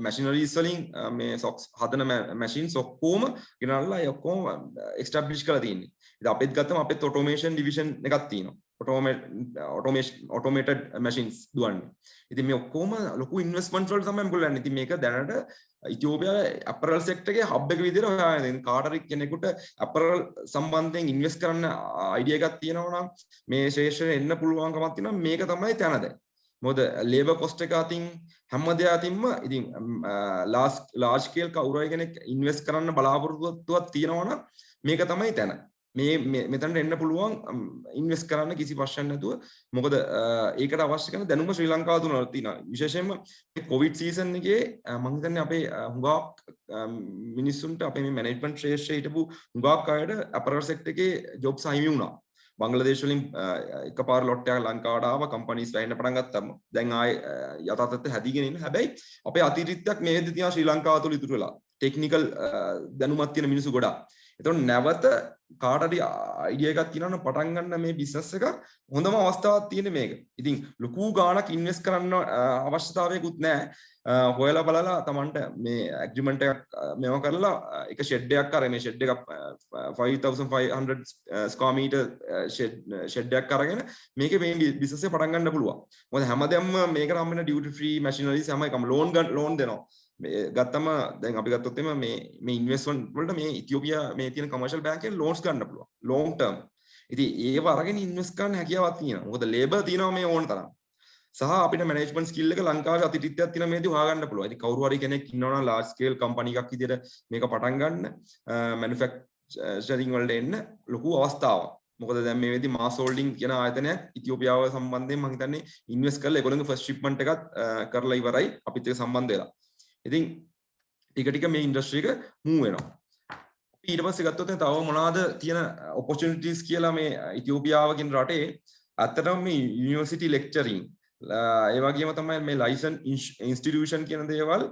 මැෂිනරීස් වලින් මේ සොක්ස් හදන මැෂින්ස් ඔක්කොම ගෙනල්ලා ඒ ඔක්කොම එස්ටැබ්ලිෂ් කරලා තියෙන්නේ. ඉතින් අපිත් ගත්තම අපිත් ඔටෝමේෂන් ඩිවිෂන් එකක් තියෙනවා. automated machines දුවන්නේ. ඉතින් මේ ඔක්කොම ලොකු ඉන්වෙස්ට්මන්ට් වලට තමයි මොකද යන්නේ. ඉතින් මේක දැනට ඉතියෝපියාවේ අපරල් සෙක්ටර් එකේ හබ් එක විදිහට හොයාගෙන ඉතින් කාටරි කෙනෙකුට අපරල් සම්බන්ධයෙන් ඉන්වෙස්ට් කරන්න අයිඩියා එකක් තියෙනවා නම් මේ ශේෂ්ත්‍රයට එන්න පුළුවන්කමක් තියෙනවා. මේක තමයි තැන දැන්. මොකද ලේබර් කොස්ට් එක අතින් හැම දෙයක් අතින්ම ඉතින් ලාර්ජ් ස්කේල් කවුරු හරි කෙනෙක් ඉන්වෙස්ට් කරන්න බලාපොරොත්තුවක් තියෙනවා නම් මේක තමයි තැන. මේ මෙතනට එන්න පුළුවන් ඉන්වෙස්ට් කරන්න කිසි ප්‍රශ්නයක් නැතුව. මොකද ඒකට අවශ්‍ය කරන දැනුම ශ්‍රී ලංකාව තුන තියෙනවා. විශේෂයෙන්ම කොවිඩ් සීසන් එකේ මම හිතන්නේ අපේ හුඟක් මිනිස්සුන්ට අපේ මේ මැනේජ්මන්ට් ශ්‍රේෂ්ඨ හිටපු හුඟක් අයට අපරල් සෙක්ටර් එකේ ජොබ්ස් අහිමි වුණා. බංග්ලාදේශ වලින් එකපාර ලොට් එකක් ලංකාවට ආවා කම්පැනිස් වැහෙන්න පටන් ගත්තාම දැන් ආයේ යථාර්ථයට හැදීගෙන ඉන්න. හැබැයි අපේ අතිරික්තයක් මේ වෙද්දි තියෙනවා ශ්‍රී ලංකාව තුළ ඉතුරු වෙලා. ටෙක්නිකල් දැනුමක් තියෙන මිනිස්සු ගොඩක්. එතකොට නැවත කාට හරි අයිඩියා එකක් තියෙනවා නම් පටන් ගන්න මේ බිස්නස් එක හොඳම අවස්ථාවක් තියෙන මේක. ඉතින් ලොකු ගාණක් ඉන්වෙස්ට් කරන්න අවශ්‍යතාවයකුත් නැහැ. හොයලා බලලා Tamanට මේ ඇග්‍රීමන්ට් එකක් මේව කරලා එක ෂෙඩ් එකක් අර මේ ෂෙඩ් එක 5500 ස්ක්වයර් මීටර් ෂෙඩ් එකක් අරගෙන මේකේ මේ බිස්නස් එක පටන් ගන්න පුළුවන්. මොකද හැමදේම මේකට හම්බ වෙන ඩියුටි ෆ්‍රී මැෂිනරිස් හැම එකම ලෝන් දෙනවා. ගත්තම දැන් අපි ගත්තොත් එimhe මේ ඉන්වෙස්ට්මන්ට් වලට මේ ඉතියෝපියා මේ තියෙන කමර්ෂල් බැංක් එකෙන් ලෝන්ස් ගන්න පුළුවන් ලොන්ග් ටර්ම්. ඉතින් ඒව අරගෙන ඉන්වෙස්ට් කරන්න හැකියාවක් තියෙනවා. මොකද ලේබර් තියෙනවා මේ ඕන තරම්. සහ අපිට මැනේජ්මන්ට් ස්කිල් එක ලංකාවේ අතිරික්තයක් තියෙන මේදී හොයාගන්න පුළුවන්. ඉතින් කවුරු හරි කෙනෙක් ඉන්නවනම් ලාර්ජ් ස්කේල් කම්පැනි එකක් විදිහට මේක පටන් ගන්න මැනුෆැක්චරින් වලට එන්න ලොකු අවස්ථාවක්. මොකද දැන් මේ වෙද්දි මාස් හෝල්ඩින් කියන ආයතනයක් ඉතියෝපියාව සම්බන්ධයෙන් මම හිතන්නේ ඉන්වෙස්ට් කරලා ඒගොල්ලන්ගේ ෆස්ට් ෂිප්මන්ට් එකත් කරලා ඉවරයි අපිත් එක්ක සම්බන්ධ වෙලා. ඉතින් ටික ටික මේ ඉන්ඩස්ට්‍රි එක මූව් වෙනවා. අපි ඊට පස්සේ ගත්තොත් තව මොනවාද තියෙන ඔපොචුනිටිස් කියලා මේ ඉතියෝපියාව කියන රටේ අත්‍තරම මේ යුනිවර්සිටි ලෙක්චරින් ඒ වගේම තමයි මේ ලයිසන් ඉන්ස්ටිටියුෂන් කියන දේවල්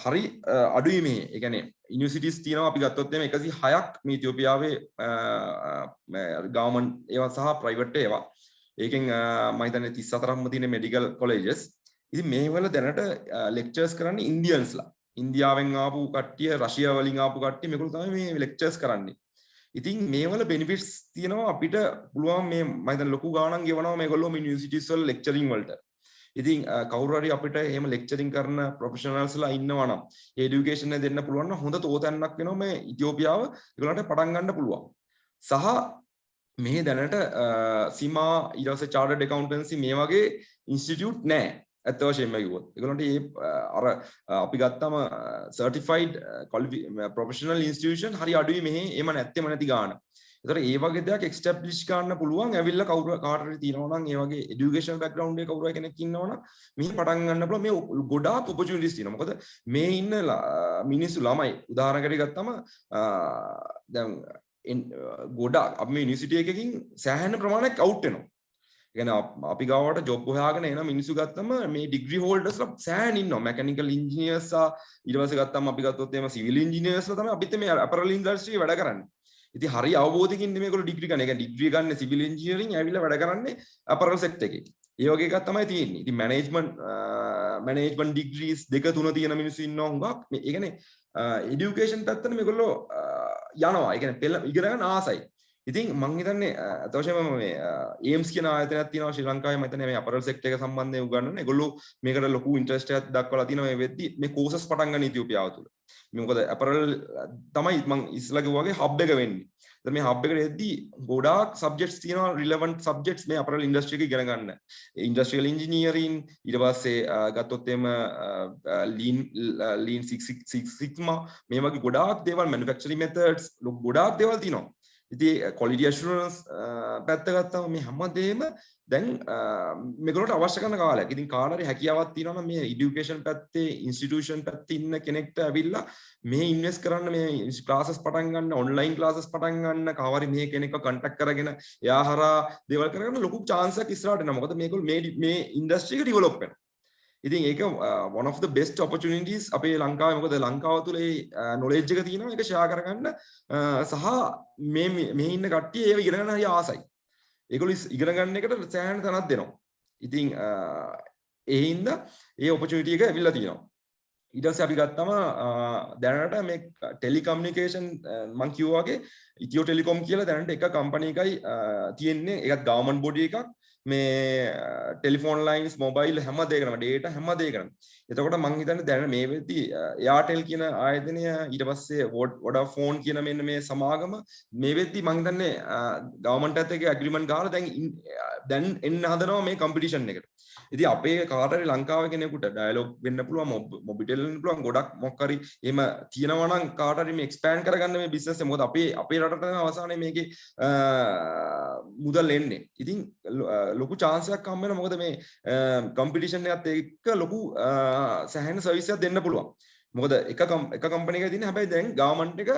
හරි අඩුයි මේ. ඒ කියන්නේ යුනිවර්සිටිස් තියෙනවා අපි ගත්තොත් එimhe 106ක් මේ ඉතියෝපියාවේ ගවර්න්මන්ට් ඒවා සහ ප්‍රයිවට් ඒවා. ඒකෙන් මම හිතන්නේ 34ක්ම තියෙන මෙඩිකල් කොලෙජස්. ඉතින් මේ වල දැනට ලෙක්චර්ස් කරන්නේ ඉන්දියන්ස්ලා. ඉන්දියාවෙන් ආපු කට්ටිය, රෂියා වලින් ආපු කට්ටිය මේගොල්ලෝ තමයි මේ ලෙක්චර්ස් කරන්නේ. ඉතින් මේ වල බෙනිෆිට්ස් තියෙනවා අපිට පුළුවන් මේ මම හිතන්නේ ලොකු ගාණක් ගෙවනවා මේගොල්ලෝ මේ යුනිවර්සිටිස් වල ලෙක්චරින් වලට. ඉතින් කවුරු හරි අපිට එහෙම ලෙක්චරින් කරන ප්‍රොෆෙෂනල්ස්ලා ඉන්නවා නම් ඒ এডুকেෂන් එක දෙන්න පුළුවන් නම් හොඳ තෝතැන්නක් වෙනවා මේ ඉතියෝපියාව ඒගොල්ලන්ට පටන් ගන්න පුළුවන්. සහ මේ දැනට සීමා ඊට පස්සේ චාර්ටර්ඩ් ඇකවුන්ටන්සි මේ වගේ ඉන්ස්ටිටියුට් නැහැ. ඇත්ත වශයෙන්ම කිව්වොත් ඒගොල්ලන්ට මේ අර අපි ගත්තම සර්ටිෆයිඩ් ප්‍රොෆෙෂනල් ඉන්ස්ටිටියුෂන් හරි අඩුයි මෙහි එම නැත්තේම නැති ගාන. ඒතර ඒ වගේ දෙයක් එක්ස්ටැබ්ලිෂ් කරන්න පුළුවන් ඇවිල්ලා කවුරු කාටරි තියෙනවා නම් ඒ වගේ එඩියුකේෂන් බෑග්ග්‍රවුන්ඩ් එකේ කවුරු කෙනෙක් ඉන්නවා නම් මෙහි පටන් ගන්න පුළුවන්. මේ ගොඩාක් ඔපචුනිටිස් තියෙනවා. මොකද මේ ඉන්න මිනිස්සු ළමයි උදාහරණයකට ගත්තම දැන් ගොඩාක් අපි මේ යුනිවර්සිටි එකකින් සෑහෙන ප්‍රමාණයක් අවුට් වෙනවා. අපි ගාවට ජොබ් හොයාගෙන එන මිනිස්සු ගත්තම මේ ඩිග්‍රී හෝල්ඩර්ස්ලා සෑහෙන ඉන්නවා. මැකැනිකල් ඉන්ජිනියර්ස්ලා ඊට පස්සේ ගත්තම අපි ගත්තොත් එහෙම සිවිල් ඉන්ජිනියර්ස්ලා තමයි අපිත් මේ අපරල් ඉන්ඩස්ට්‍රියේ වැඩ කරන්නේ. ඉතින් හරි අවබෝධයකින් මේගොල්ලෝ ඩිග්‍රී ගන්න. ඒ කියන්නේ ඩිග්‍රී ගන්න සිවිල් ඉන්ජිනියරින් ඇවිල්ලා වැඩ කරන්නේ අපරල් සෙක්ටර් එකේ. ඒ වගේ එකක් තමයි තියෙන්නේ. ඉතින් මැනේජ්මන්ට් ඩිග්‍රීස් 2 3 තියෙන මිනිස්සු ඉන්නවා හුඟක්. මේ ඒ කියන්නේ এডুকেෂන් පැත්තට මේගොල්ලෝ යනවා. ඒ කියන්නේ පෙළ ඉගෙන ගන්න ආසයි. ඉතින් මං හිතන්නේ අතවශ්‍යම මේ ඒම්ස් කියන ආයතනයක් තියෙනවා ශ්‍රී ලංකාවේ. මම හිතන්නේ මේ අපරල් සෙක්ටර් එක සම්බන්ධයෙන් උගන්වන. ඒගොල්ලෝ මේකට ලොකු ඉන්ට්‍රස්ට් එකක් දක්වලා තියෙනවා මේ වෙද්දි මේ කෝසස් පටන් ගන්න ඉතියෝපියාව තුල. මොකද අපරල් තමයි මං ඉස්සලා කිව්වා වගේ හබ් එක වෙන්නේ. දැන් මේ හබ් එකට එද්දි ගොඩාක් සබ්ජෙක්ට්ස් තියෙනවා රිලෙවන්ට් සබ්ජෙක්ට්ස් මේ අපරල් ඉන්ඩස්ට්‍රි එක ඉගෙන ගන්න. ඉන්ඩස්ට්‍රියල් ඉන්ජිනියරින් ඊට පස්සේ ගත්තොත් එම ලීන් සික්ස් සිග්මා මේ වගේ ගොඩාක් දේවල් මැනුෆැක්චරින් මෙතඩ්ස් ගොඩාක් දේවල් තියෙනවා. ඉතින් quality assurance පැත්ත ගත්තම මේ හැමදේම දැන් මේගොල්ලන්ට අවශ්‍ය කරන කාලයක්. ඉතින් කාට හරි හැකියාවක් තියෙනවා නම් මේ এডুকেෂන් පැත්තේ ඉන්ස්ටිටියුෂන් පැත්තේ ඉන්න කෙනෙක්ට ඇවිල්ලා මේ ඉන්වෙස්ට් කරන්න, මේ ක්ලාසස් පටන් ගන්න, ඔන්ලයින් ක්ලාසස් පටන් ගන්න, කවරි මේ කෙනෙක්ව කන්ටැක්ට් කරගෙන එයා හරහා දේවල් කරගන්න ලොකු chance එකක් ඉස්සරහට එනවා. මොකද මේගොල්ලෝ මේ ඉන්ඩස්ට්‍රි එක ඩෙවලොප් වෙනවා. ඉතින් ඒක one of the best opportunities අපේ ලංකාවේ. මොකද ලංකාව තුළ ඒ knowledge එක තියෙනවා. ඒක share කරගන්න සහ මේ ඉන්න කට්ටිය ඒව ඉගෙන ගන්න හරි ආසයි. ඒගොල්ලෝ ඉගෙන ගන්න එකට සෑහෙන තැනක් දෙනවා. ඉතින් ඒ හින්දා ඒ opportunity එක ඇවිල්ලා තියෙනවා. ඊට පස්සේ අපි ගත්තම දැනට මේ ටෙලිකමියුනිකේෂන් මම කිව්වා වගේ ඉතියෝ ටෙලිකොම් කියලා දැනට එක කම්පැනි එකයි තියෙන්නේ. ඒකත් ගවර්න්මන්ට් බොඩි එකක්. මේ ටෙලිෆෝන් ලයින්ස් මොබයිල් හැම දෙයකම ඩේටා හැම දෙයකම. එතකොට මම හිතන්නේ දැන් මේ වෙද්දි එයාටෙල් කියන ආයතනය ඊට පස්සේ වොඩාෆෝන් කියන මෙන්න මේ සමාගම මේ වෙද්දි මම හිතන්නේ ගවර්න්මන්ට් එකත් එක්ක ඇග්‍රීමන්ට් ගහලා දැන් එන්න හදනවා මේ කම්පිටිෂන් එකට. ඉතින් අපේ කාට හරි ලංකාවේ කෙනෙකුට ඩයලොග් වෙන්න පුළුවන්, මොබිටෙල් වෙන්න පුළුවන්, ගොඩක් මොකක් හරි එහෙම තියෙනවා නම් කාට හරි මේ එක්ස්පෑන්ඩ් කරගන්න මේ බිස්නස් එක. මොකද අපේ රටට අවසානයේ මේකේ මුදල් එන්නේ. ඉතින් ලොකු chance එකක් හම්බ වෙනවා. මොකද මේ කම්පිටිෂන් එකත් එක්ක ලොකු සෑහෙන සර්විස් එකක් දෙන්න පුළුවන්. මොකද එක කම්පැනි එකක තියෙන හැබැයි දැන් ගවර්න්මන්ට් එක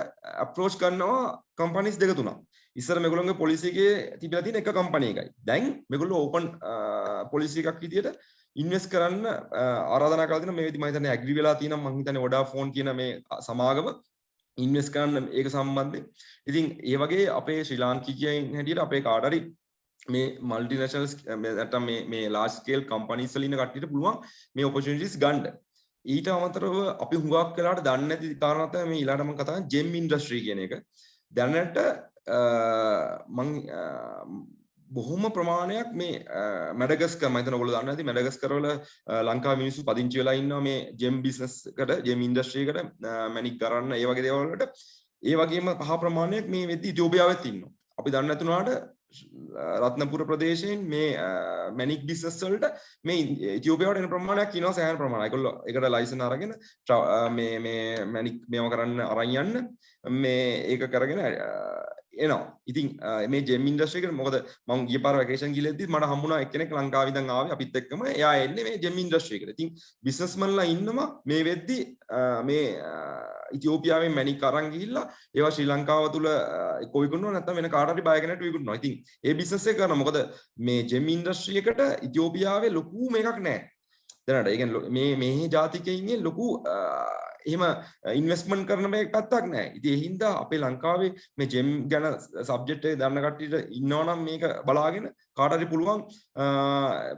අප්‍රෝච් කරනවා කම්පැනිස් දෙක තුනක්. ඉස්සර මේගොල්ලෝගේ පොලිසි එකේ තිබිලා තියෙන එක කම්පැනි එකයි. දැන් මේගොල්ලෝ ඕපන් පොලිසි එකක් විදියට ඉන්වෙස්ට් කරන්න ආරාධනා කරලා තියෙනවා. මේ විදිහ මම හිතන්නේ ඇග්‍රී වෙලා තියෙනවා. මම හිතන්නේ වොඩාෆෝන් කියන මේ සමාගම ඉන්වෙස්ට් කරන්න ඒක සම්බන්ධයෙන්. ඉතින් ඒ වගේ අපේ ශ්‍රී ලාංකිකයන් හැටියට අපේ කාට හරි මේ මල්ටිනේෂනල්ස් නැත්නම් මේ ලාර්ජ් ස්කේල් කම්පැනිස් වල ඉන්න කට්ටියට පුළුවන් මේ ඔපචුනිටිස් ගන්න. ඊට අමතරව අපි හුඟක් වෙලාවට දන්නේ නැති කාරණා තමයි මේ ඊළඟට මම කතා කරන්නේ ජෙම් ඉන්ඩස්ට්‍රි කියන එක. දැනට මම බොහොම ප්‍රමාණයක් මේ මැඩගස්කර්, මම හිතන ඔයගොල්ලෝ දන්නවා ඇති මැඩගස්කර් වල ලංකාවේ මිනිස්සු පදිංචි වෙලා ඉන්නවා මේ ජෙම් බිස්නස් එකට, ජෙම් ඉන්ඩස්ට්‍රි එකට මැනික් කරන්න ඒ වගේ දේවල් වලට. ඒ වගේම පහ ප්‍රමාණයක් මේ වෙද්දි ඉතියෝපියාවෙත් ඉන්නවා. අපි දන්නේ නැතුණාට රත්නපුර ප්‍රදේශයෙන් මේ මැනික් බිස්නස් වලට මේ ඉතියෝපියාවට එන ප්‍රමාණයක් ඉනවා, සෑහෙන ප්‍රමාණයක්. ඒගොල්ලෝ ඒකට ලයිසන් අරගෙන මේ මැනික් මේව කරන්න අරන් යන්න මේ ඒක කරගෙන එනවා. ඉතින් මේ ජෙම් ඉන්ඩස්ට්‍රි එක මොකද මම ගිය පාර වැකේෂන් ගිහලා මට හම්බුණා එක්කෙනෙක් ලංකාවේ ඉඳන් ආවේ අපිත් එක්කම. එයා එන්නේ මේ ජෙම් ඉන්ඩස්ට්‍රි එකට. ඉතින් බිස්නස්මන්ලා ඉන්නවා මේ වෙද්දි මේ ඉතියෝපියාවෙන් මැනික් අරන් ගිහිල්ලා ඒවා ශ්‍රී ලංකාව තුල කොයි විකුණනවා නැත්නම් වෙන කාට හරි බය කෙනෙක්ට විකුණනවා. ඉතින් ඒ බිස්නස් එක කරනවා. මොකද මේ ජෙම් ඉන්ඩස්ට්‍රි එකට ඉතියෝපියාවේ ලොකු මේකක් නැහැ. දැනට ඒ කියන්නේ මේ ජාතිකයින්ගේ ලොකු එහෙම ඉන්වෙස්ට්මන්ට් කරන මේ පැත්තක් නැහැ. ඉතින් ඒ හින්දා අපේ ලංකාවේ මේ ජෙම් ගැන සබ්ජෙක්ට් එක දන්න කට්ටියට ඉන්නවා නම් මේක බලාගෙන කාට හරි පුළුවන්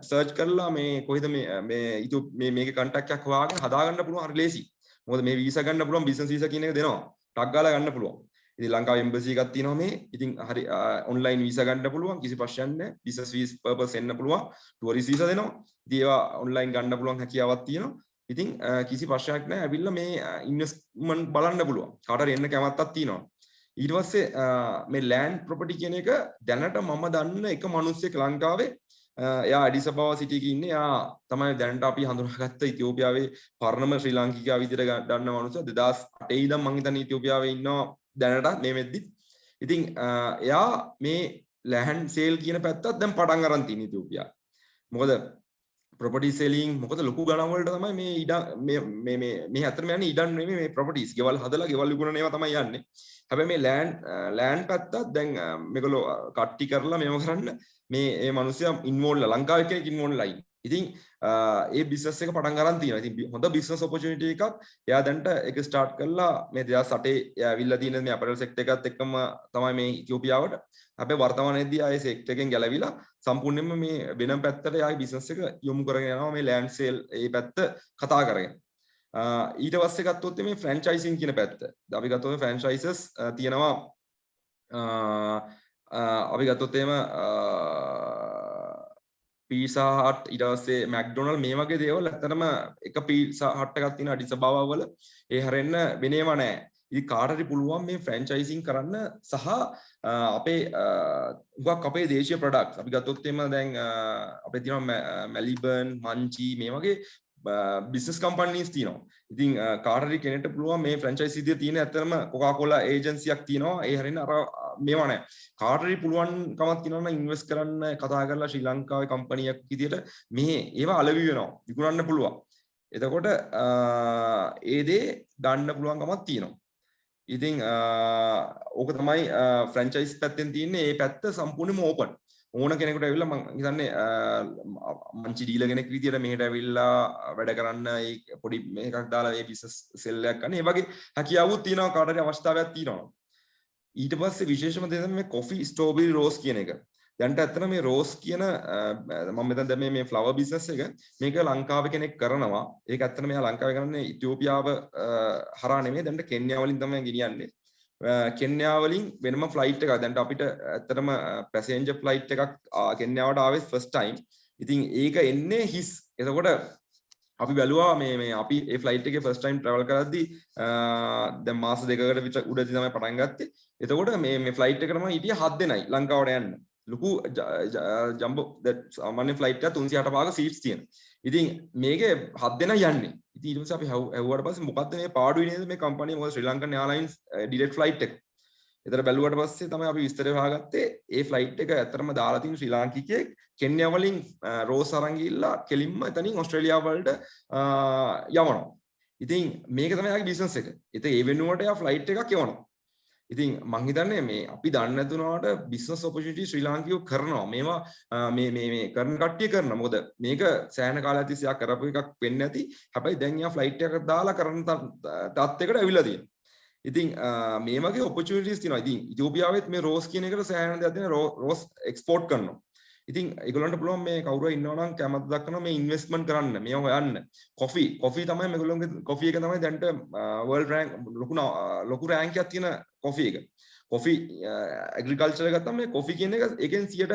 සර්ච් කරලා මේ කොහෙද මේ මේකේ කන්ටැක්ට් එකක් හොයාගෙන හදාගන්න පුළුවන්. හරි ලේසි. මොකද මේ වීසා ගන්න පුළුවන්, බිස්නස් වීසා කියන එක දෙනවා. ටක් ගාලා ගන්න පුළුවන්. ඉතින් ලංකාවේ එම්බසි එකක් තියෙනවා මේ. ඉතින් හරි ඔන්ලයින් වීසා ගන්න පුළුවන්, කිසි ප්‍රශ්නයක් නැහැ. බිස්නස් වීසා පර්පස් එන්න පුළුවන්. ටුවරිස්ට් වීසා දෙනවා. ඉතින් ඒවා ඔන්ලයින් ගන්න පුළුවන් හැකියාවක් තියෙනවා. ඉතින් කිසි ප්‍රශ්නයක් නැහැ. ඇවිල්ලා මේ ඉන්වෙස්ට්මන්ට් බලන්න පුළුවන්. කාට හරි එන්න කැමැත්තක් තියෙනවා. ඊට පස්සේ මේ ලෑන්ඩ් ප්‍රොපර්ටි කියන එක දැනට මම දන්න එක මිනිස්සෙක් ලංකාවේ එයා ඇඩිස් අබාවා සිටි එකේ ඉන්නේ. එයා තමයි දැනට අපි හඳුනාගත්ත ඉතියෝපියාවේ පරණම ශ්‍රී ලාංකිකයා විදිහට දන්න මිනිස්සු. 2008 ඉඳන් මම හිතන්නේ ඉතියෝපියාවේ ඉන්නවා දැනට මේ වෙද්දි. ඉතින් එයා මේ land sale කියන පැත්තත් දැන් පටන් අරන් තියෙන ඉතියෝපියා. මොකද property selling මොකද ලොකු ගණන් වලට තමයි මේ ඉඩම් මේ අතරම යන්නේ ඉඩම් නෙමෙයි මේ properties ගෙවල් හදලා ගෙවල් විකුණන ඒවා තමයි යන්නේ. හැබැයි මේ land පැත්තත් දැන් මේගොල්ලෝ කට්ටි කරලා මේව කරන්න මේ මිනිස්සයා ඉන්වෝල්ව් ලංකාවේ කෙනෙක් ඉන්වෝල්ව්ලා ඉන්නේ. ඉතින් ඒ බිස්නස් එක පටන් ගන්න තියෙනවා. ඉතින් හොඳ බිස්නස් ඔපචුනිටි එකක් එයා දැන්ට ඒක ස්ටාර්ට් කරලා මේ 2008 එයා ඇවිල්ලා තියෙන මේ අපරල් සෙක්ටර් එකත් එක්කම තමයි මේ ඉතියෝපියාවට. හැබැයි වර්තමානයේදී ආයේ සෙක්ටර් එකෙන් ගැලවිලා සම්පූර්ණයෙන්ම මේ වෙනම පැත්තට යාගේ බිස්නස් එක යොමු කරගෙන යනවා මේ ලෑන්ඩ් සේල් ඒ පැත්ත කතා කරගෙන. ඊට පස්සේ ගත්තොත් මේ ෆ්‍රැන්චයිසින් කියන පැත්ත. අපි ගත්තොත් ෆ්‍රැන්චයිසස් තියෙනවා අපි ගත්තොත් එහෙම පීසා හට් ඊට පස්සේ මැක්ඩොනල්ඩ් මේ වගේ දේවල් ඇත්තටම එක පීසා හට් එකක් තියෙනවා අඩිස් අබාවා වල ඒ හැරෙන්න වෙනේම නැහැ. ඉතින් කාට හරි පුළුවන් මේ ෆ්‍රැන්චයිසින් කරන්න සහ අපේ උගක් අපේ දේශීය ප්‍රොඩක්ට්ස් අපි ගත්තොත් එහෙම දැන් අපේ තියෙනවා මැලිබර්න් මන්චි මේ වගේ බිස්නස් කම්පනීස් තියෙනවා. ඉතින් කාට හරි කෙනෙක්ට පුළුවන් මේ ෆ්‍රැන්චයිසි ඉදිරිය තියෙන ඇත්තටම කොකාකෝලා ඒජන්සියක් තියෙනවා. ඒ හැරෙන්න අර මේවා නැහැ. කාට හරි පුළුවන් කමක් තියෙනවා නම් ඉන්වෙස්ට් කරන්න කතා කරලා ශ්‍රී ලංකාවේ කම්පැනියක් විදියට මේ ඒවා අලෙවි වෙනවා. විකුණන්න පුළුවන්. එතකොට ඒ දේ ගන්න පුළුවන් කමක් තියෙනවා. ඉතින් ඕක තමයි ෆ්‍රැන්චයිස් පැත්තෙන් තියෙන්නේ. ඒ පැත්ත සම්පූර්ණයෙන්ම ඕපන්. ඕන කෙනෙකුට ඇවිල්ලා මම හිතන්නේ මංචි ඩීලර් කෙනෙක් විදියට මෙහෙට ඇවිල්ලා වැඩ කරන්න ඒ පොඩි මේකක් දාලා ඒ බිස්නස් සෙල් එකක් ගන්න. ඒ වගේ හැකියාවුත් තියෙනවා කාට හරි අවස්ථාවක් තියෙනවා. ඊට පස්සේ විශේෂම දේ තමයි මේ කොෆි ස්ට්‍රෝබෙරි රෝස් කියන එක. දැන්ට ඇත්තට මේ රෝස් කියන මම මෙතන දැන් මේ ෆ්ලවර් බිස්නස් එක මේක ලංකාවේ කෙනෙක් කරනවා. ඒක ඇත්තට මෙයා ලංකාවේ කරන්නේ ඉතියෝපියාව හරහා නෙමෙයි. දැන්ට කෙන්යා වලින් තමයි ගෙනියන්නේ. කෙන්යා වලින් වෙනම ෆ්ලයිට් එකක් දැන් අපිට ඇත්තටම පැසෙන්ජර් ෆ්ලයිට් එකක් කෙන්යාවට ආවේ ෆස්ට් ටයිම්. ඉතින් ඒක එන්නේ හිස්. එතකොට අපි බැලුවා මේ අපි ඒ ෆ්ලයිට් එකේ ෆස්ට් ටයිම් ට්‍රැවල් කරද්දී දැන් මාස දෙකකට විතර උඩදී තමයි පටන් ගත්තේ. එතකොට මේ ෆ්ලයිට් එකටම හිටිය 7 දෙනයි ලංකාවට යන්න. ලොකු ජම්බෝ සාමාන්‍ය ෆ්ලයිට් එක 365ක සීට්ස් තියෙන. ඉතින් මේකේ 7 දෙනා යන්නේ. ඉතින් ඊට පස්සේ අපි හැවුවට පස්සේ මොකද්ද මේ පාඩුවේ නේද මේ කම්පැනි මොකද ශ්‍රී ලංකන් එයාලයින්ස් ඩිරෙක්ට් ෆ්ලයිට් එක. ඒතර බැලුවට පස්සේ තමයි අපි විස්තරය හොයාගත්තේ ඒ ෆ්ලයිට් එක ඇත්තටම දාලා තියෙන ශ්‍රී ලාංකිකයෙක් කෙන්යා වලින් රෝස් අරන් ගිහිල්ලා කෙලින්ම එතනින් ඕස්ට්‍රේලියාව වලට යවනවා. ඉතින් මේක තමයි යාගේ බිස්නස් එක. ඉතින් ඒ වෙනුවට යා ෆ්ලයිට් එකක් යවනවා. ඉතින් මං හිතන්නේ මේ අපි දන්නේ නැතුනට බිස්නස් ඔපචුනිටි ශ්‍රී ලාංකිකයෝ කරනවා. මේවා මේ කරන කට්ටිය කරනවා. මොකද මේක සෑහෙන කාලයක් තිස්සේ යා කරපු එකක් වෙන්නේ නැති. හැබැයි දැන් යා ෆ්ලයිට් එකක් දාලා කරන තත්යකට ඇවිල්ලා තියෙනවා. ඉතින් මේ වගේ ඔපචුනිටිස් තියෙනවා. ඉතින් ඉතියෝපියාවෙත් මේ රෝස් කියන එකට සෑහෙන දෙයක් දෙන රෝස් එක්ස්පෝර්ට් කරනවා. ඉතින් ඒගොල්ලන්ට පුළුවන් මේ කවුරු ඉන්නවා නම් කැමති දක්වනවා මේ ඉන්වෙස්ට්මන්ට් කරන්න මේව හොයන්න. කොෆි තමයි මේගොල්ලන්ගේ කොෆි එක තමයි දැන්ට වර්ල්ඩ් රෑන්ක් ලොකු රෑන්ක් එකක් තියෙන කොෆි එක. කොෆි ඇග්‍රිකල්චර් එක ගත්තම මේ කොෆි කියන එක ඒකෙන් 100ට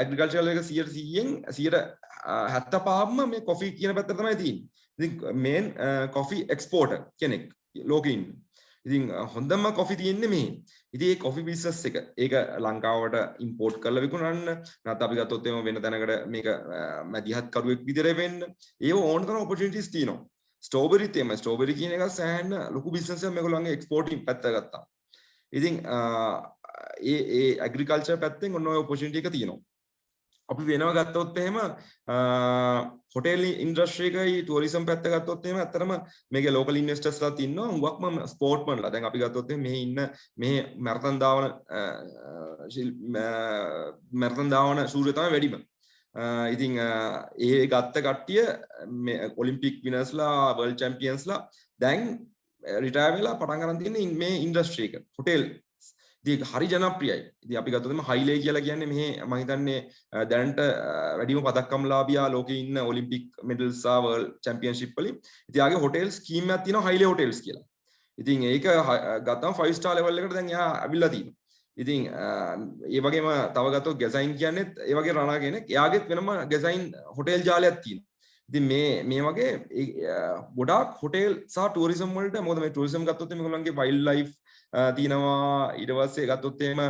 ඇග්‍රිකල්චර් එක 100%න් 75ක්ම මේ කොෆි කියන පැත්තට තමයි තියෙන්නේ. ඉතින් මේන් කොෆි එක්ස්පෝර්ටර් කෙනෙක් ලෝකේ ඉන්නේ. ඉතින් හොඳම කොෆි තියෙන්නේ මේ. ඉතින් මේ කොෆි බිස්නස් එක ඒක ලංකාවට ඉම්පෝර්ට් කරලා විකුණන්න නැත්නම් අපි ගත්තොත් එම වෙන තැනකට මේක මැදිහත් කරුවෙක් විදිහට වෙන්න ඒව ඕන තරම් ඔපචුනිටිස් තියෙනවා. ස්ට්‍රෝබෙරිත් එම ස්ට්‍රෝබෙරි කියන එක සෑහෙන ලොකු බිස්නස් එකක් මේගොල්ලන්ගේ එක්ස්පෝර්ටින් පැත්ත ගත්තා. ඉතින් ඒ ඇග්‍රිකල්චර් පැත්තෙන් ඔන්න ඔය ඔපචුනිටි එක තියෙනවා. අපි වෙනව ගත්තොත් එහෙම හොටෙල් ඉන්ඩස්ට්‍රි එකයි ටුවරිසම් පැත්ත ගත්තොත් එහෙම ඇත්තටම මේකේ ලෝකල් ඉන්වෙස්ටර්ස්ලාත් ඉන්නවා. හුඟක්ම ස්පෝර්ට්මන්ලා. දැන් අපි ගත්තොත් එහෙම මෙහි ඉන්න මෙහි මැරතන් දාවන ශූරය තමයි වැඩිම. ඉතින් ඒ ගත්ත කට්ටිය ඔලිම්පික් විනර්ස්ලා වර්ල්ඩ් චැම්පියන්ස්ලා දැන් රිටයර් වෙලා පටන් ගන්න තියෙන්නේ මේ ඉන්ඩස්ට්‍රි එක. හොටෙල් ඉතින් හරි ජනප්‍රියයි. ඉතින් අපි ගත්තොත් එම හයිලේ කියලා කියන්නේ මෙහි මම හිතන්නේ දැනට වැඩිම පදක්කම්ලාභියා ලෝකේ ඉන්න ඔලිම්පික් මෙඩල්ස් සහ වර්ල්ඩ් චැම්පියන්ෂිප් වලින්. ඉතින් යාගේ හොටෙල් ස්කීම් එකක් තියෙනවා හයිලේ හොටෙල්ස් කියලා. ඉතින් ඒක ගත්තම 5 ස්ටාර් ලෙවල් එකට දැන් යා අවිල්ලා තියෙනවා. ඉතින් ඒ වගේම තව ගත්තොත් ගෙසයින් කියන්නේත් ඒ වගේ රණා කෙනෙක්. එයාගෙත් වෙනම ගෙසයින් හොටෙල් ජාලයක් තියෙනවා. ඉතින් මේ වගේ ගොඩාක් හොටෙල් සහ ටූරිසම් වලට මොකද මේ ටූරිසම් ගත්තොත් මේගොල්ලන්ගේ වයිල්ඩ් ලයිෆ් තියෙනවා ඊට පස්සේ ගත්තොත් එහෙම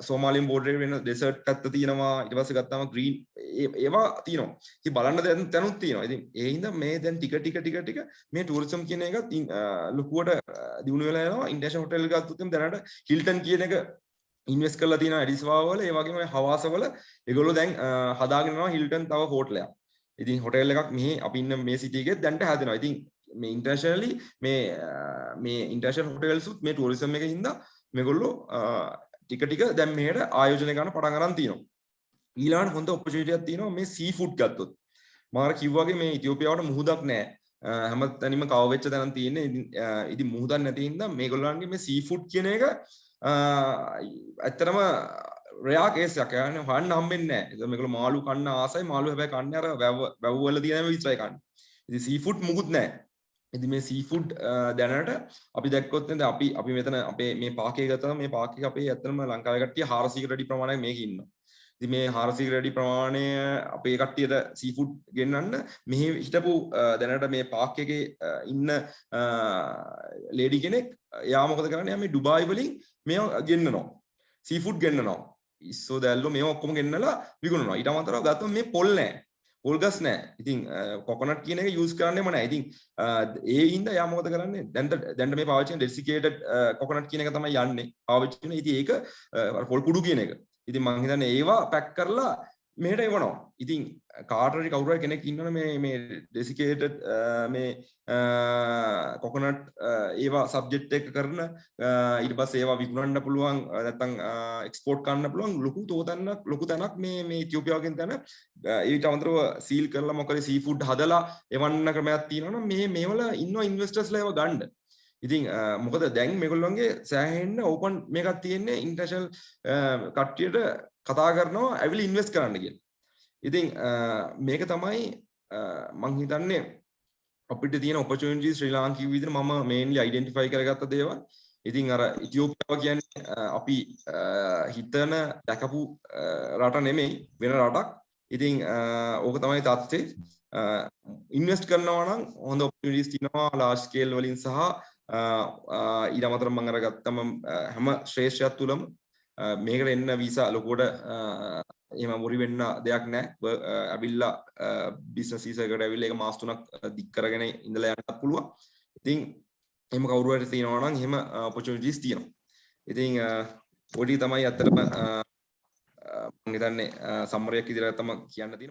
සෝමාලියන් බෝඩරේ වෙන ඩෙසර්ට් පැත්ත තියෙනවා ඊට පස්සේ ගත්තාම ග්‍රීන් ඒවා තියෙනවා ඉතින් බලන්න දැනුත් තියෙනවා ඉතින් ඒ හින්දා මේ දැන් ටික මේ ටූරිසම් කියන එකත් ලොකුවට දිනු වෙලා යනවා ඉන්ටර්නැෂනල් හොටෙල් එක ගත්තොත් එහෙම දැනට හිල්ටන් කියන එක ඉන්වෙස්ට් කරලා තියෙනවා ඇඩිස්වාව වල ඒ වගේම හවාස වල ඒගොල්ලෝ දැන් හදාගෙන යනවා හිල්ටන් තව හෝටලයක් ඉතින් හොටෙල් එකක් මෙහි අපි ඉන්න මේ සිටි එකේ දැන්ට හැදෙනවා ඉතින් මේ ඉන්ටර්නැෂනලි මේ ඉන්ටර්නැෂනල් හොටෙල්ස් උත් මේ ටූරිසම් එකේ හින්දා මේගොල්ලෝ ටික දැන් මෙහෙට ආයෝජනය කරන පටන් ගන්න තියෙනවා ඊළඟට හොඳ ඔපචුනිටි එකක් තියෙනවා මේ සී ෆුඩ් ගත්තොත් මම අර කිව්වා වගේ මේ ඉතියෝපියාවට මුහුදක් නැහැ හැමතැනම කව වෙච්ච තැනක් තියෙන්නේ ඉතින් මුහුදක් නැති හින්දා මේගොල්ලන්ගේ මේ සී ෆුඩ් කියන එක ඇත්තටම රෙයා කේස් එකක් يعني හොයන්න හම්බෙන්නේ නැහැ ඒක මේගොල්ලෝ මාළු කන්න ආසයි මාළු හැබැයි කන්නේ අර වැව් වල තියෙන විතරයි කන්නේ ඉතින් සී ෆුඩ් මුකුත් නැහැ ඉතින් මේ සී ෆුඩ් දැනට අපි දැක්කොත් නේද අපි මෙතන අපේ මේ පාකේ ගත්තාම මේ පාකේ අපේ ඇත්තටම ලංකාවේ කට්ටිය 400කට වැඩි ප්‍රමාණයක් මේකේ ඉන්නවා. ඉතින් මේ 400කට වැඩි ප්‍රමාණය අපේ කට්ටියට සී ෆුඩ් ගෙන්නන්න මෙහි හිටපු දැනට මේ පාක් එකේ ඉන්න ලේඩි කෙනෙක් එයා මොකද කරන්නේ? මේ ඩුබායි වලින් මේවා ගෙන්නනවා. සී ෆුඩ් ගෙන්නනවා. ඉස්සෝ දැල්ලෝ මේවා ඔක්කොම ගෙන්නලා විකුණනවා. ඊට අමතරව ගත්තොත් මේ පොල් නැහැ. පොල් ගස් නැහැ. ඉතින් කොකොනට් කියන එක යූස් කරන්නෙම නැහැ. ඉතින් ඒ හින්දා යා මොකද කරන්නේ? දැන් මේ පාවිච්චි කරන ඩෙසිකේටඩ් කොකොනට් කියන එක තමයි යන්නේ. පාවිච්චි කරන. ඉතින් ඒක පොල් කුඩු කියන එක. ඉතින් මං හිතන්නේ ඒවා පැක් කරලා මෙහෙට එවනවා. ඉතින් කාටරි කවුරු හරි කෙනෙක් ඉන්නවනේ මේ ඩෙසිකේටඩ් මේ කොකොනට් ඒවා සබ්ජෙක්ට් එක කරන ඊට පස්සේ ඒවා විකුණන්න පුළුවන් නැත්නම් එක්ස්පෝර්ට් කරන්න පුළුවන් ලොකු තැනක් මේ ඉතියෝපියාවකින් තැන ඊට අමතරව සීල් කරලා මොකද සී ෆුඩ් හදලා එවන්න ක්‍රමයක් තියෙනවා නම් මේවල ඉන්නවා ඉන්වෙස්ටර්ස්ලා ඒවා ගන්න. ඉතින් මොකද දැන් මේගොල්ලන්ගේ සෑහෙන්න ඕපන් මේකක් තියෙන්නේ ඉන්ටර්නැෂනල් කට්ටියට කතා කරනවා ඇවිල්ලා ඉන්වෙස්ට් කරන්න කියලා. ඉතින් මේක තමයි මං හිතන්නේ අපිට තියෙන ඔපචුනිටිස් ශ්‍රී ලාංකික විදිහට මම මේන්ලි අයිඩෙන්ටිෆයි කරගත්ත දේවල්. ඉතින් අර ඉතියෝපියාව කියන්නේ අපි හිතන දැකපු රට නෙමෙයි වෙන රටක්. ඉතින් ඕක තමයි තත්ත්වේ. ඉන්වෙස්ට් කරනවා නම් හොඳ ඔපචුනිටිස් තියෙනවා ලාර්ජ් ස්කේල් වලින් සහ ඊට අමතරව මම අරගත්තම හැම ශ්‍රේෂ්ඨයක් තුලම මේකට එන්න වීසා ලොකුවට එහෙම මුරි වෙන්න දෙයක් නැහැ. ඇවිල්ලා බිස්නස් වීසා එකට ඇවිල්ලා ඒක මාස 3ක් දික් කරගෙන ඉඳලා යන්නත් පුළුවන්. ඉතින් එහෙම කවුරු හරි තියෙනවා නම් එහෙම ඔපචුනිටිස් තියෙනවා. ඉතින් පොඩි තමයි අත්‍තරම මම හිතන්නේ සම්මරයක් විදිහට තමයි කියන්න තියෙන්නේ.